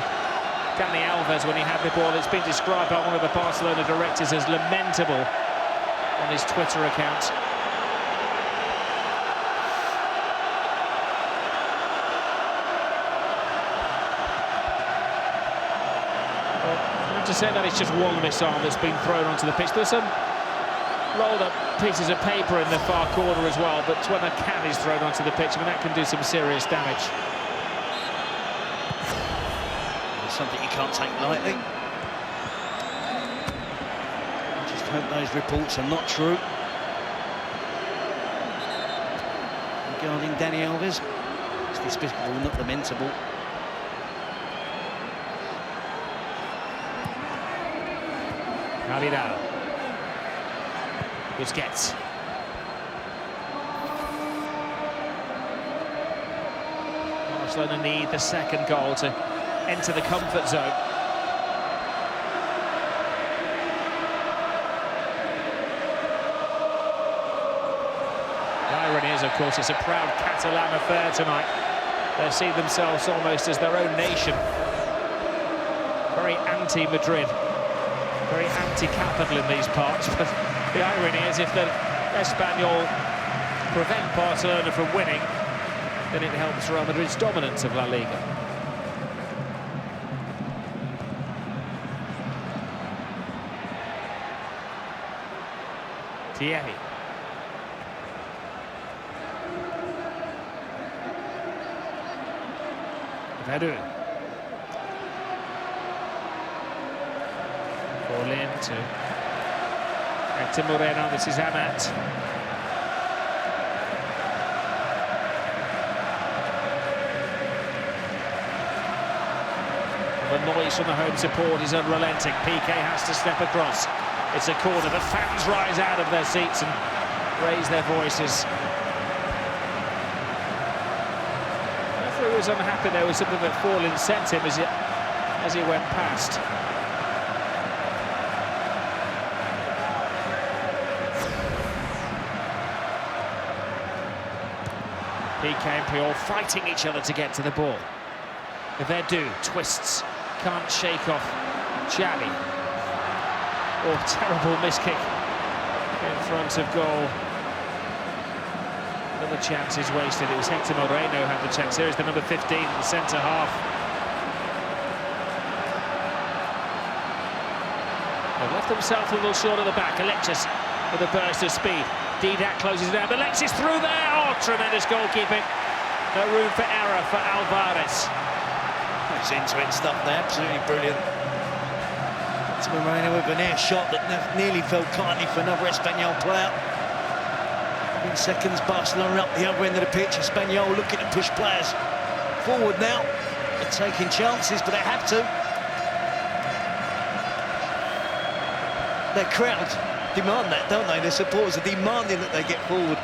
Dani Alves when he had the ball. It's been described by one of the Barcelona directors as lamentable on his Twitter account. Well, I have to say that it's just one missile that's been thrown onto the pitch. There's some rolled up pieces of paper in the far corner as well, but when a can is thrown onto the pitch, I mean, that can do some serious damage. It's something you can't take lightly. I just hope those reports are not true regarding Dani Alves. It's despicable, not lamentable. Navidad. Busquets. Barcelona need the second goal to enter the comfort zone. The irony is, of course, it's a proud Catalan affair tonight. They see themselves almost as their own nation. Very anti-Madrid, very anti-capital in these parts, but the irony is, if the Espanyol prevent Barcelona from winning, then it helps Real Madrid's dominance of La Liga. Thierry. Vedu. Ball in to Hector Moreno. This is Amat. The noise from the home support is unrelenting. Piqué has to step across. It's a corner. The fans rise out of their seats and raise their voices. The referee was unhappy. There was something that Forlin sent him as he went past. Piqué and Puyol fighting each other to get to the ball. Vedu twists, can't shake off Xavi. Oh, terrible miss kick in front of goal. Another chance is wasted. It was Hector Moreno who had the chance. Here is the number 15, the centre half. They've left themselves a little short at the back. Alexis with a burst of speed. Didac closes it down. Alexis through there. Oh, tremendous goalkeeping. No room for error for Alvarez. It's into-it stuff there, absolutely brilliant. To Moreno with an air shot that nearly fell kindly for another Espanyol player. In seconds, Barcelona up the other end of the pitch. Espanyol looking to push players forward now. They're taking chances, but they have to. Their crowd demand that, don't they? Their supporters are demanding that they get forward.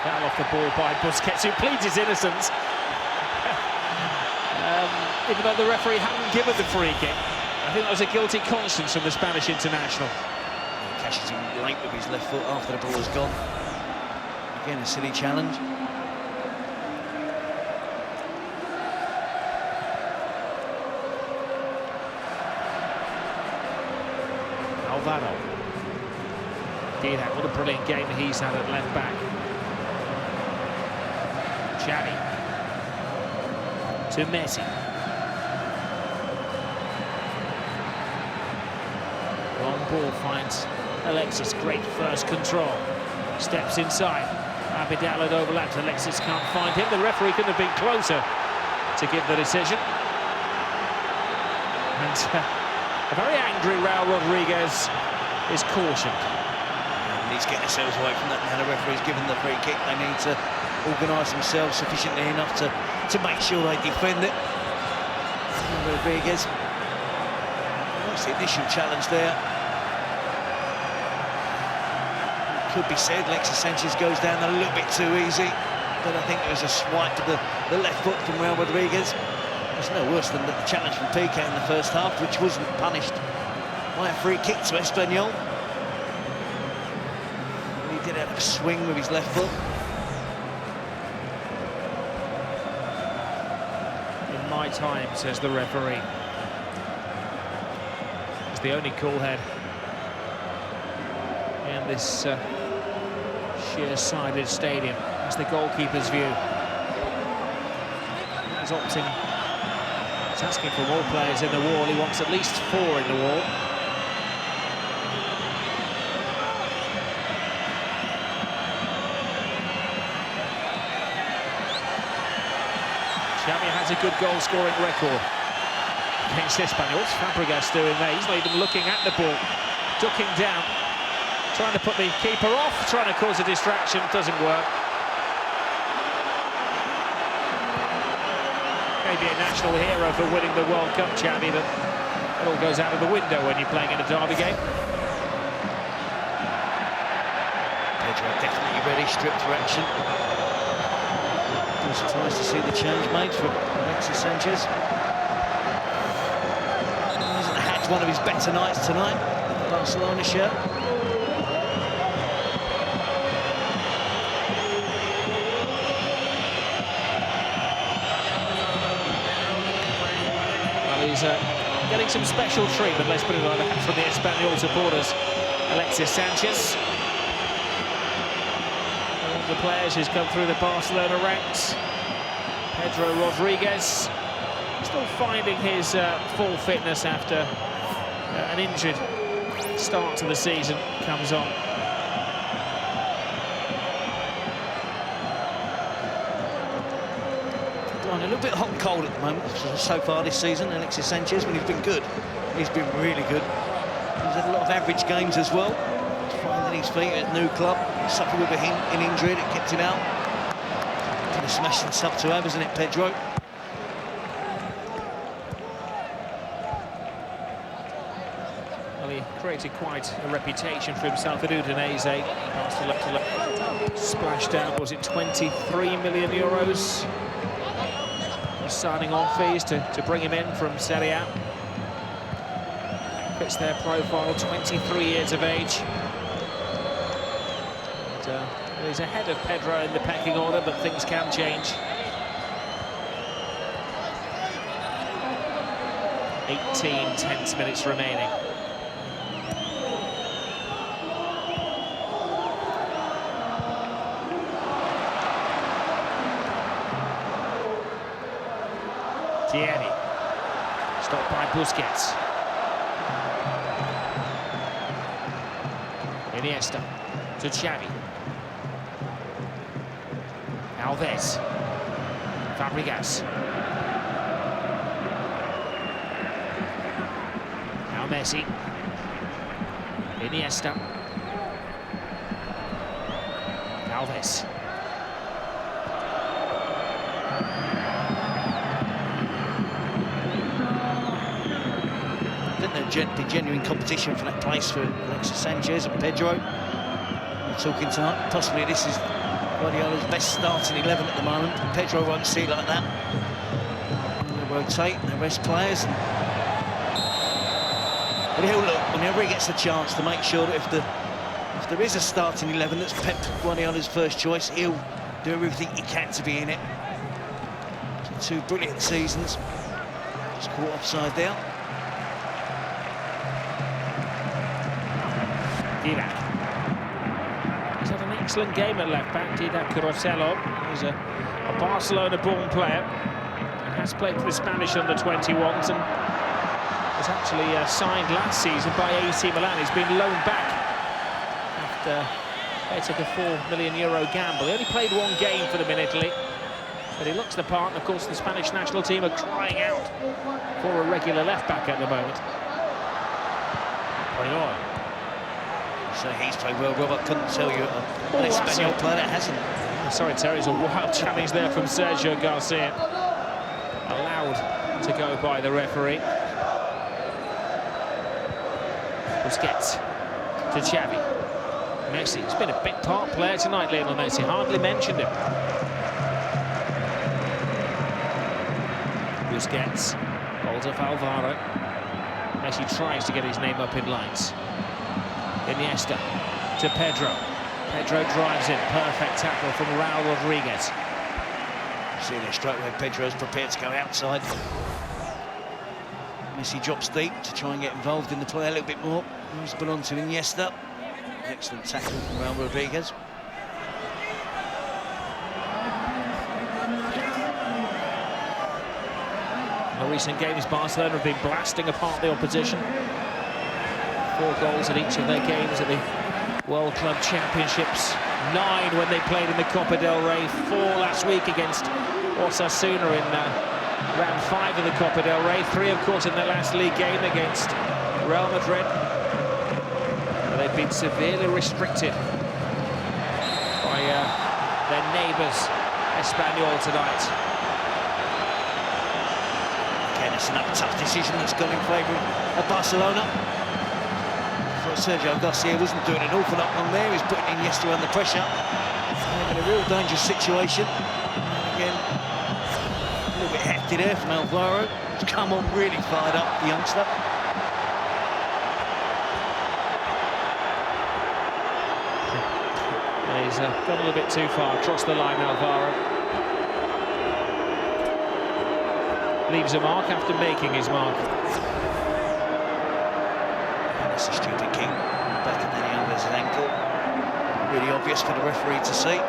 Foul off the ball by Busquets, who pleads his innocence. Even though the referee hadn't given the free kick. I think that was a guilty conscience from the Spanish international. He cashes in late with his left foot after the ball has gone. Again, a silly challenge. Alvaro. What a brilliant game he's had at left back. Xavi. To Messi. Long ball finds Alexis. Great first control. Steps inside. Abidal had overlapped. Alexis can't find him. The referee couldn't have been closer to give the decision. And a very angry Raul Rodriguez is cautioned. Needs to get themselves away from that now. The referee's given the free kick. They need to organise themselves sufficiently enough to make sure they defend it. Rodriguez. What's the initial challenge there? It could be said Alexis Sanchez goes down a little bit too easy, but I think there was a swipe to the left foot from Raul Rodriguez. It's no worse than the challenge from Piqué in the first half, which wasn't punished by a free kick to Espanyol. He did have a swing with his left foot. In my time, says the referee. It's the only call head in this sheer-sided stadium. It's the goalkeeper's view. He's opting. He's asking for more players in the wall. He wants at least 4 in the wall. Xavi has a good goal-scoring record against Espanyol. Fabregas doing there. He's not even looking at the ball. Ducking down, trying to put the keeper off, trying to cause a distraction. Doesn't work. Maybe a national hero for winning the World Cup, Xavi, but it all goes out of the window when you're playing in a derby game. Pedro definitely ready, stripped for action. I'm surprised to see the change made from Alexis Sanchez. He hasn't had one of his better nights tonight in the Barcelona shirt. He's getting some special treatment, let's put it like that, from the Espanyol supporters. Alexis Sanchez, one of the players who's come through the Barcelona ranks. Pedro Rodriguez, still finding his full fitness after an injured start to the season, comes on. A little bit hot and cold at the moment so far this season. Alexis Sanchez, when he's been good, he's been really good. He's had a lot of average games as well. He's finding his feet at a new club. He suffered with an injury that kept him out. And a smashing sub to have, isn't it, Pedro? Well, he created quite a reputation for himself at Udinese. Splashed out, was it 23 million euros? Signing on fees to bring him in from Serie A. Fits their profile, 23 years of age. And, he's ahead of Pedro in the pecking order, but things can change. 18 tense minutes remaining. Thierry, stopped by Busquets. Iniesta to Xavi. Alves. Fabregas. Now Messi. Iniesta. Alves. I think there'd be genuine competition for that place for Alexis Sanchez and Pedro. We're talking tonight. Possibly this is Guardiola's best starting 11 at the moment. Pedro won't see it like that. They'll rotate, they'll rest players. But he'll look whenever he gets a chance to make sure that if there is a starting 11 that's Pep Guardiola's first choice, he'll do everything he can to be in it. Two brilliant seasons. Just caught offside there. Didac. He's had an excellent game at left-back, Didac Corocello. He's a Barcelona-born player. He has played for the Spanish under-21s and was actually signed last season by AC Milan. He's been loaned back after they took a €4 million gamble. He only played one game for them in Italy, but he looks the part, and of course the Spanish national team are crying out for a regular left-back at the moment. So he's played well, Rob. I couldn't tell you an Espanyol player that hasn't. Sorry, Terry, it's a wild challenge there from Sergio Garcia. Allowed to go by the referee. Busquets to Xavi. Messi, he's been a big part player tonight, Lionel Messi. Hardly mentioned him. Busquets, holds off Alvaro. Messi tries to get his name up in lights. Iniesta to Pedro. Pedro drives in. Perfect tackle from Raul Rodriguez. See there straight away, Pedro's prepared to go outside. Messi drops deep to try and get involved in the play a little bit more. Moves the ball on to Iniesta. Excellent tackle from Raul Rodriguez. In recent games, Barcelona have been blasting apart the opposition. 4 goals in each of their games at the World Club Championships. 9 when they played in the Copa del Rey. 4 last week against Osasuna in round 5 of the Copa del Rey. 3, of course, in their last league game against Real Madrid. But they've been severely restricted by their neighbours, Espanyol, tonight. Again, it's another tough decision that's gone in favour of Barcelona. Sergio Garcia wasn't doing an awful lot on there. He's putting Iniesta under pressure. In a real dangerous situation. And again, a little bit hefty there from Alvaro. He's come on really fired up, the youngster. He's gone a little bit too far across the line, Alvaro. Leaves a mark after making his mark. That's a stupid kick back at Dani Alves' ankle. Really obvious for the referee to see.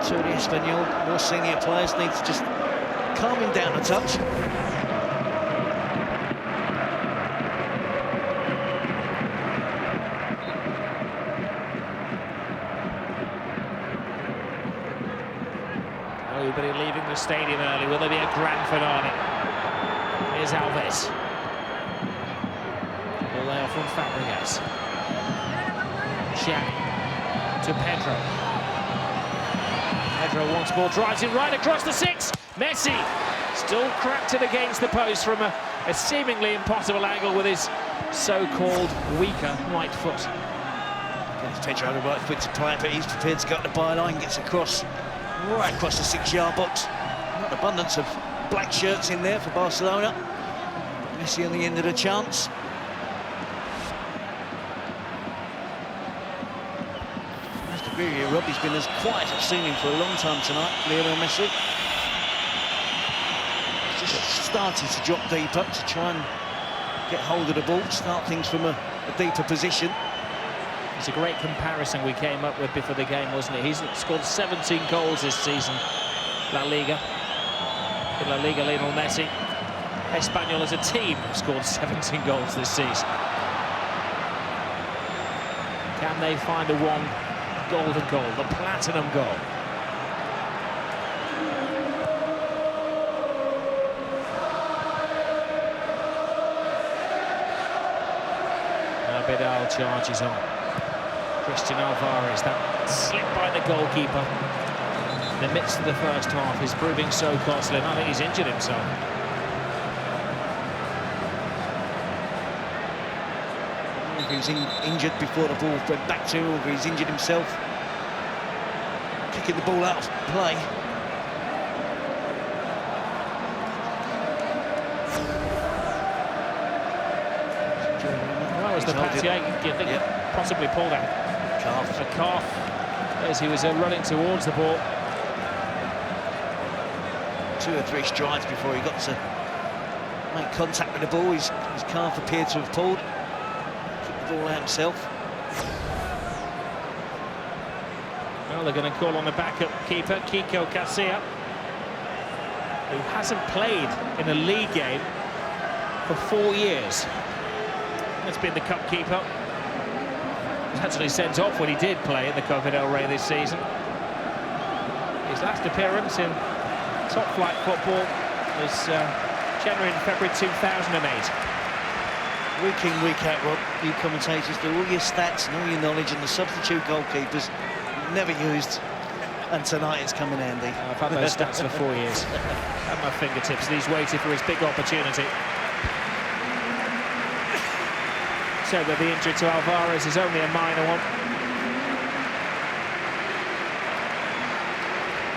Two of the Espanyol, more senior players, need to just calm him down a touch. Nobody leaving the stadium early. Will there be a grand finale? Here's Alves. Ball there from Fabregas. Xavi to Pedro. Pedro once more drives it right across the 6. Messi still cracked it against the post from a seemingly impossible angle with his so-called weaker right foot. It's Pedro on the right foot to play, but he's prepared to go up the byline, gets across, right across the 6-yard box. Not an abundance of black shirts in there for Barcelona. Messi on the end of the chance. I have to agree with you, Rob. He's been as quiet as I've seen him for a long time tonight, Lionel Messi. He's just started to drop deeper to try and get hold of the ball, start things from a deeper position. It's a great comparison we came up with before the game, wasn't it? He's scored 17 goals this season, La Liga. In La Liga, Lionel Messi. Espanyol as a team have scored 17 goals this season. Can they find a 1 golden goal, the platinum goal. Abidal charges on. Christian Alvarez, that slip by the goalkeeper in the midst of the first half is proving so costly, and I think he's injured himself. If he was injured before the ball went back to him, or if he's injured himself. Kicking the ball out of play. Well, as the pass, do you think possibly pulled out? A calf as he was running towards the ball. 2 or 3 strides before he got to make contact with the ball. His calf appeared to have pulled. Kicked the ball out himself. Well, they're going to call on the backup keeper, Kiko Casilla, who hasn't played in a league game for 4 years. That's been the cup keeper. He was actually sent off when he did play in the Copa del Rey this season. His last appearance in top-flight football was January and February 2008. Week in, week out, Rob, you commentators do all your stats and all your knowledge, and the substitute goalkeepers never used, and tonight it's come in handy. I've had those stats for 4 years at my fingertips, and he's waited for his big opportunity. So that the injury to Alvarez is only a minor one.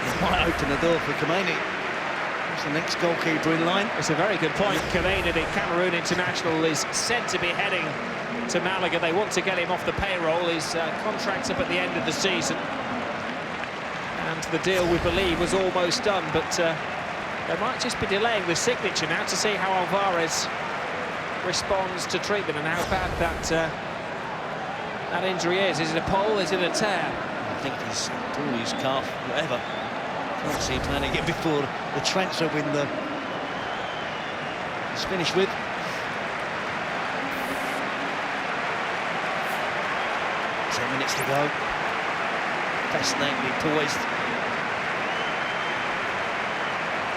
It might open the door for Khomeini. Who's the next goalkeeper in line? It's a very good point. Khomeini, the Cameroon international, is said to be heading to Malaga. They want to get him off the payroll. His contract's up at the end of the season. And the deal, we believe, was almost done. But they might just be delaying the signature now to see how Alvarez responds to treatment and how bad that injury is. Is it a pull? Is it a tear? I think he's pulled his calf, whatever. Can't see planning it before the transfer window is finished with. Minutes to go. Fascinatingly poised.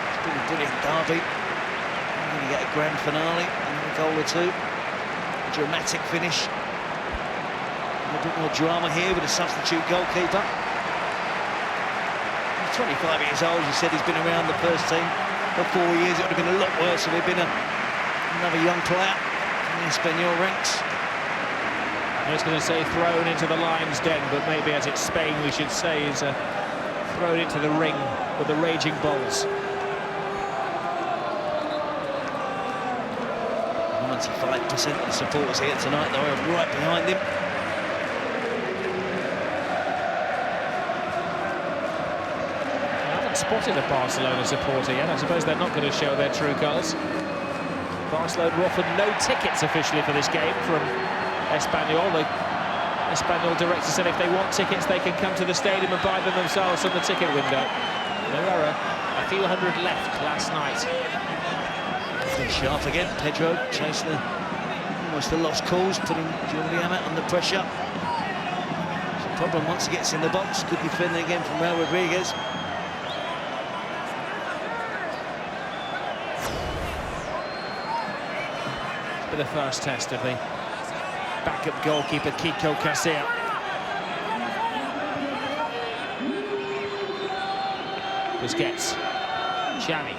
It's been a brilliant derby. We're going to get a grand finale, another goal or two. A dramatic finish. A bit more drama here with a substitute goalkeeper. He's 25 years old, you said he's been around the first team for 4 years. It would have been a lot worse if he'd been another young player in the Espanyol ranks. I was going to say thrown into the lion's den, but maybe as it's Spain we should say is thrown into the ring with the raging bulls. 95% of the supporters here tonight, though, are right behind him. I haven't spotted a Barcelona supporter yet. I suppose they're not going to show their true colours. Barcelona were offered no tickets officially for this game from Espanyol. The Espanyol director said if they want tickets, they can come to the stadium and buy them themselves from the ticket window. There are a few hundred left last night. Sharp again, Pedro chasing almost a lost cause, putting Julian under pressure. It's a problem once he gets in the box. Good defending again from Raul Rodriguez. For the first test of the backup goalkeeper Kiko Casilla. Busquets, Xavi,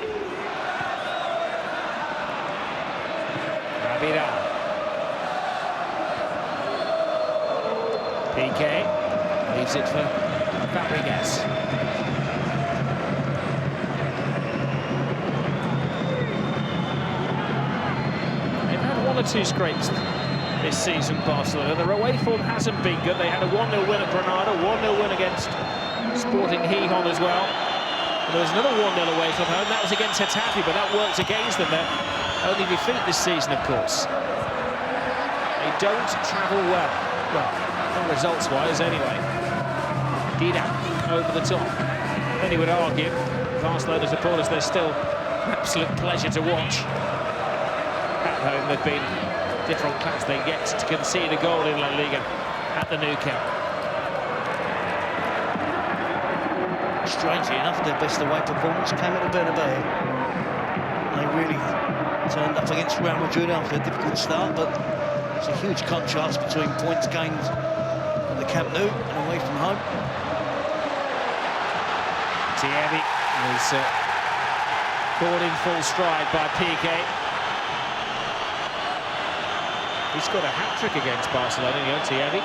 Abidal, PK leaves it for Fabregas. They've had 1 or 2 scrapes this season, Barcelona. Their away form hasn't been good. They had a 1-0 win at Granada, 1-0 win against Sporting Gijón as well. And there was another 1-0 away from home. That was against Getafe, but that worked against them. Their only defeat this season, of course. They don't travel well. Well, not results-wise, anyway. Dida over the top. Many would argue, Barcelona supporters, they're still an absolute pleasure to watch. At home, they've been different class. They get to concede a goal in La Liga at the Nou Camp. Strangely enough, their best away performance came at the Bernabeu. They really turned up against Real Madrid after a difficult start, but there's a huge contrast between points gained at the Camp Nou and away from home. Thierry was caught in full stride by Piqué. He scored a hat-trick against Barcelona, you know, Thierry.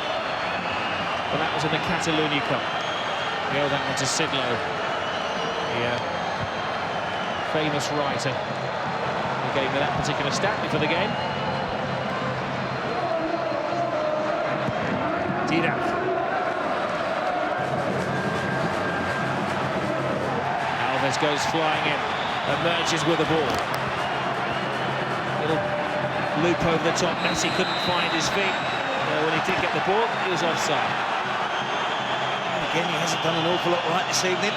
But that was in the Catalonia Cup. We owe that one to Sidlow, the famous writer who gave me that particular stat for the game. Didac. Alves goes flying in, emerges with the ball. Little loop over the top. Messi couldn't find his feet. When he did get the ball, he was offside. And again, he hasn't done an awful lot right this evening.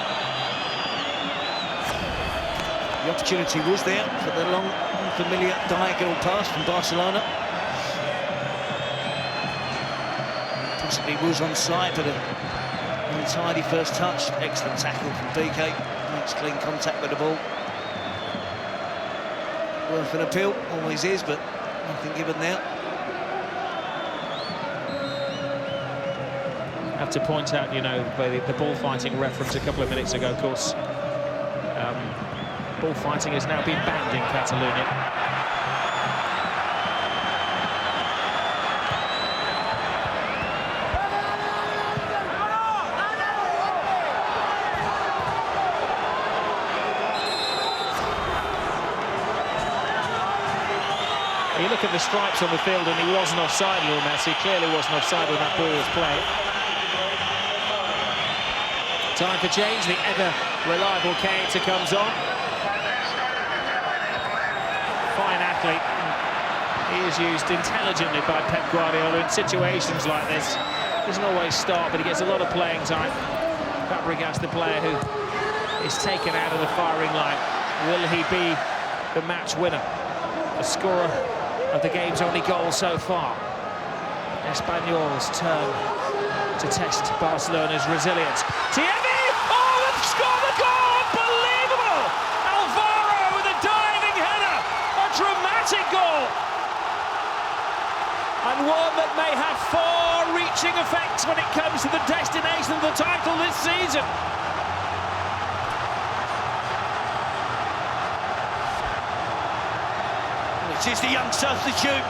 The opportunity was there for the long, unfamiliar diagonal pass from Barcelona. Possibly was onside, but an untidy first touch. Excellent tackle from Piqué. Makes clean contact with the ball. Worth an appeal, always is, but nothing given there. I have to point out, you know, the bullfighting reference a couple of minutes ago, of course. Bullfighting has now been banned in Catalonia. You look at the stripes on the field and he wasn't offside, Lil Messi. Clearly wasn't offside when that ball was played. Time for change. The ever-reliable Keita comes on. Fine athlete. He is used intelligently by Pep Guardiola in situations like this. Doesn't always start, but he gets a lot of playing time. Fabregas, the player who is taken out of the firing line. Will he be the match winner? The scorer of the game's only goal so far. Espanyol's turn to test Barcelona's resilience. Thierry! Oh, they've scored the goal! Unbelievable! Alvaro with a diving header! A dramatic goal! And one that may have far-reaching effects when it comes to the destination of the title this season. It is the young substitute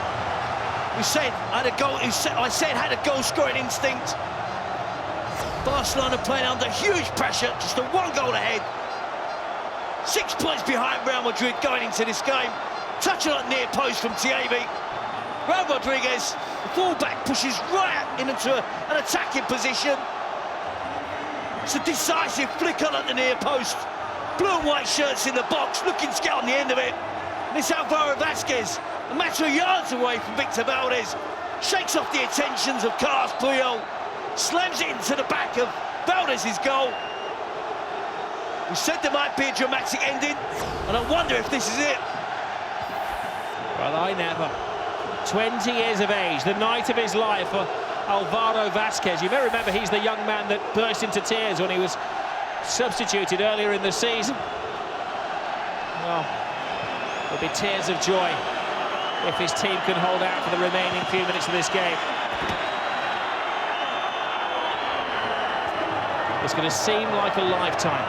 who said had a goal. I said had a goal-scoring instinct. Barcelona playing under huge pressure, just a one goal ahead. 6 points behind Real Madrid going into this game. Touching on near post from Thierry. Raul Rodriguez, the fullback, pushes right into an attacking position. It's a decisive flick on at the near post. Blue and white shirts in the box, looking to get on the end of it. This Alvaro Vasquez, a matter of yards away from Victor Valdez, shakes off the attentions of Carlos Puyol, slams it into the back of Valdez's goal. We said there might be a dramatic ending, and I wonder if this is it. Well, I never. 20 years of age, the night of his life for Alvaro Vasquez. You may remember he's the young man that burst into tears when he was substituted earlier in the season. Well, there'll be tears of joy if his team can hold out for the remaining few minutes of this game. It's going to seem like a lifetime.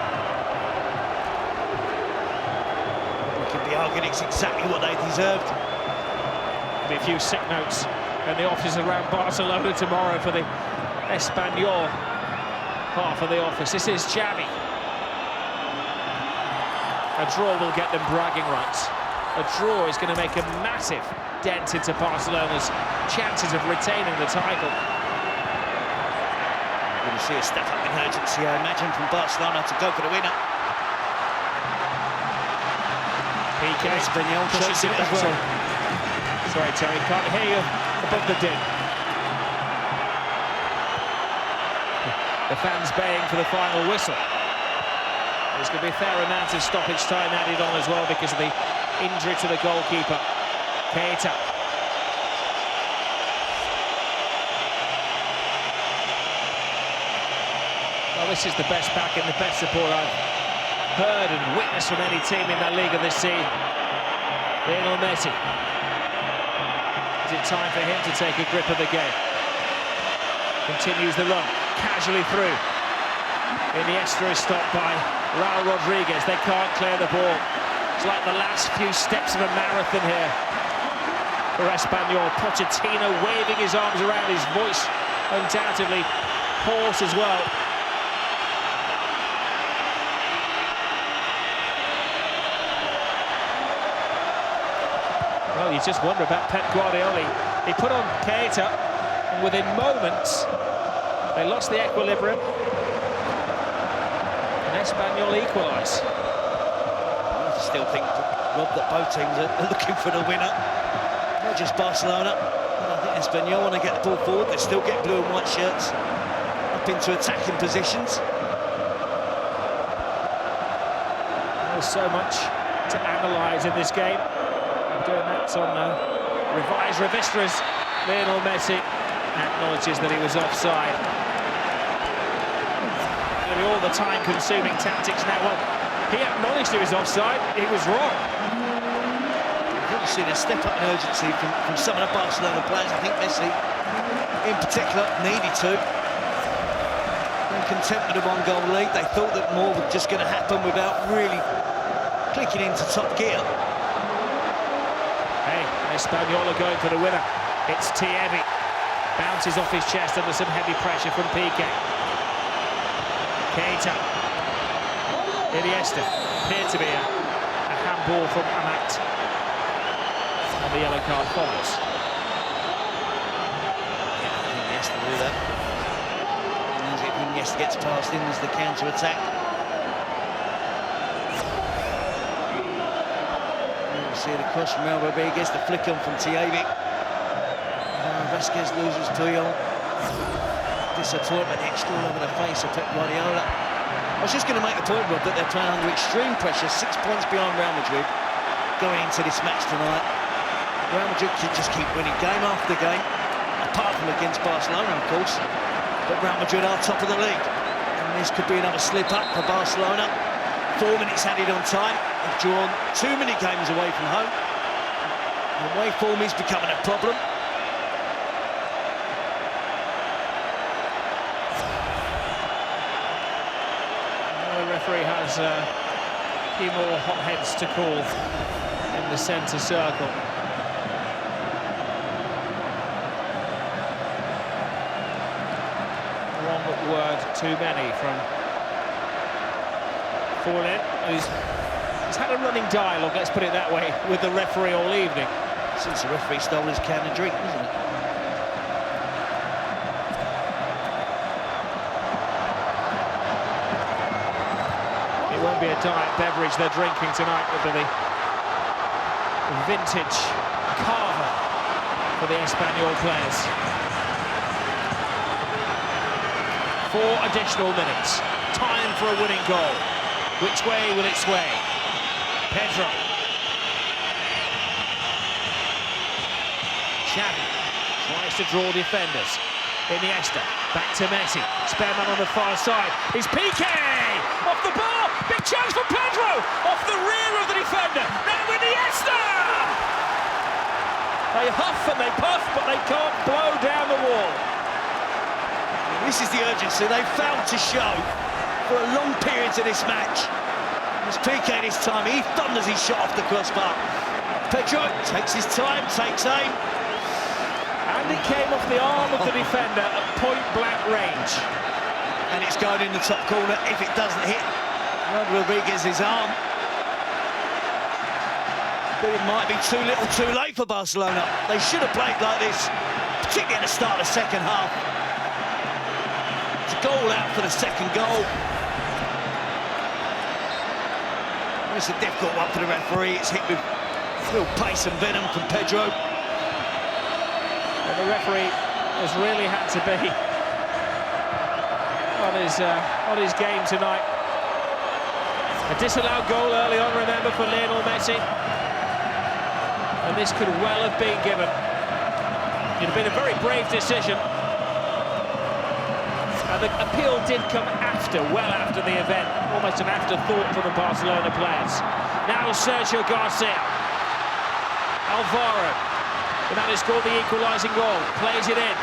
We could be arguing it's exactly what they deserved. There'll be a few sick notes in the office around Barcelona tomorrow for the Espanyol half of the office. This is Xavi. A draw will get them bragging rights. A draw is going to make a massive dent into Barcelona's chances of retaining the title. We're going to see a step up in urgency, I imagine, from Barcelona to go for the winner. Piqué, Espanyol pushes it as well. Sorry, Terry, can't hear you above the din. The fans baying for the final whistle. There's going to be a fair amount of stoppage time added on as well because of the injury to the goalkeeper, Keita. Well, this is the best backing, the best support I've heard and witnessed from any team in La Liga this season. Lionel Messi. Is it time for him to take a grip of the game? Continues the run, casually through. Iniesta is stopped by Raul Rodriguez. They can't clear the ball. It's like the last few steps of a marathon here for Espanyol. Pochettino waving his arms around, his voice undoubtedly hoarse as well. Well, you just wonder about Pep Guardiola. He put on Keita, and within moments, they lost the equilibrium. And Espanyol equalise. I still think, Rob, that both teams are looking for the winner. Not just Barcelona. I think Espanyol want to get the ball forward. They still get blue and white shirts up into attacking positions. There's so much to analyse in this game. We're doing that on revised revistas. Lionel Messi acknowledges that he was offside. Nearly all the time-consuming tactics now. Well, he acknowledged he was offside. He was wrong. You've seen a step up in urgency from some of the Barcelona players. I think Messi, in particular, needed to. In content with the one-goal lead, they thought that more was just going to happen without really clicking into top gear. Hey, Espanyol are going for the winner. It's Thierry. Bounces off his chest under some heavy pressure from Piqué. Keita. Iniesta. Appeared to be a handball from Amat. And the yellow card follows. Yeah, I think Iniesta will do that. And as Iniesta gets past him, there's the counter-attack. See the cross from Raul Rodriguez, the flick on from Thierry. Vasquez loses Puyol. Disappointment etched all over the face of Pep Guardiola. I was just going to make the point, Rob, that they're playing under extreme pressure, 6 points behind Real Madrid going into this match tonight. Real Madrid could just keep winning game after game, apart from against Barcelona, of course. But Real Madrid are top of the league, and this could be another slip-up for Barcelona. 4 minutes added on time. They've drawn too many games away from home. The away form is becoming a problem. The referee has a few more hotheads to call in the centre circle. One word too many from Forlin, who's had a running dialogue, let's put it that way, with the referee all evening. Since the referee stole his can of drink, isn't it? It won't be a diet beverage they're drinking tonight, will be the vintage carver for the Espanyol players. 4 additional minutes. Time for a winning goal. Which way will it sway? Pedro. Xavi tries to draw defenders. Iniesta, back to Messi. Spare man on the far side. It's Piqué! Off the bar! Big chance for Pedro! Off the rear of the defender. Now Iniesta! They huff and they puff, but they can't blow down the wall. This is the urgency they've failed to show for a long period of this match. It's Piqué this time. He thunders his shot off the crossbar. Pedro takes his time, takes aim. And it came off the arm of the defender at point-blank range. And it's going in the top corner if it doesn't hit Rodriguez's arm. But it might be too little too late for Barcelona. They should have played like this, particularly at the start of the second half. It's a goal out for the second goal. It's a difficult one for the referee. It's hit with real pace and venom from Pedro. And the referee has really had to be on his game tonight. A disallowed goal early on, remember, for Lionel Messi. And this could well have been given. It had been a very brave decision. And And the appeal did come well after the event, almost an afterthought for the Barcelona players. Now Sergio Garcia. Alvaro, and that has scored the equalising goal, plays it in.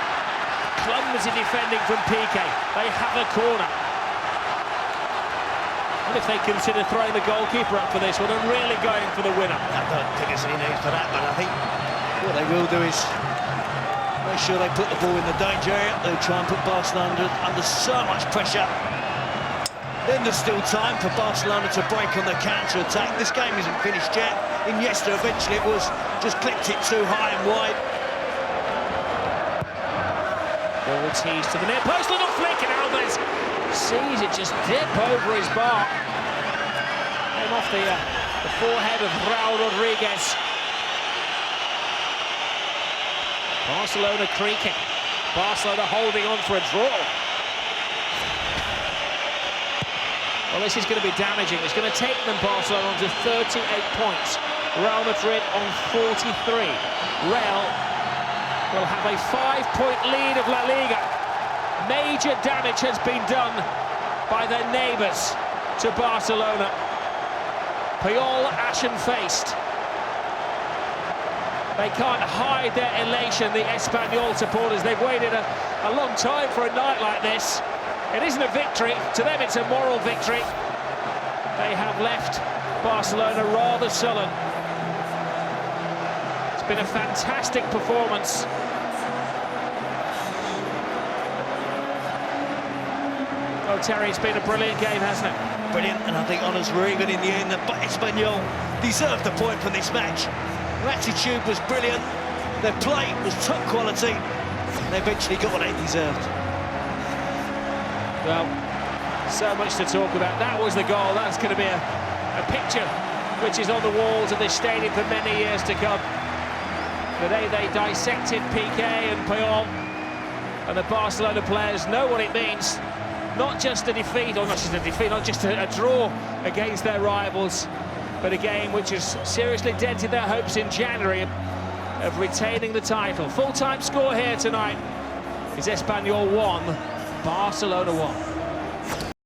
Clumsy defending from Piqué. They have a corner. And if they consider throwing the goalkeeper up for this one and really going for the winner. I don't think there's any need for that, but I think what they will do is make sure they put the ball in the danger area. They'll try and put Barcelona under so much pressure. Then there's still time for Barcelona to break on the counter-attack. This game isn't finished yet. Iniesta eventually it was, just clipped it too high and wide. Ball teased to the near post, little flick, and Alves sees it just dip over his bar. Came off the forehead of Raul Rodriguez. Barcelona creaking. Barcelona holding on for a draw. Well, this is going to be damaging. It's going to take them, Barcelona, on to 38 points. Real Madrid on 43. Real will have a 5-point lead of La Liga. Major damage has been done by their neighbours to Barcelona. Puyol ashen-faced. They can't hide their elation, the Espanyol supporters. They've waited a long time for a night like this. It isn't a victory. To them, it's a moral victory. They have left Barcelona rather sullen. It's been a fantastic performance. Oh, Terry, it's been a brilliant game, hasn't it? Brilliant, and I think honours were even in the end. The Espanyol deserved the point from this match. Their attitude was brilliant. Their play was top quality. They eventually got what they deserved. Well, so much to talk about. That was the goal. That's going to be a picture which is on the walls of this stadium for many years to come. Today they dissected Piqué and Puyol, and the Barcelona players know what it means. Not just a defeat, or not just a defeat, not just a draw against their rivals, but a game which has seriously dented their hopes in January of retaining the title. Full-time score here tonight is Espanyol 1, Barcelona 1.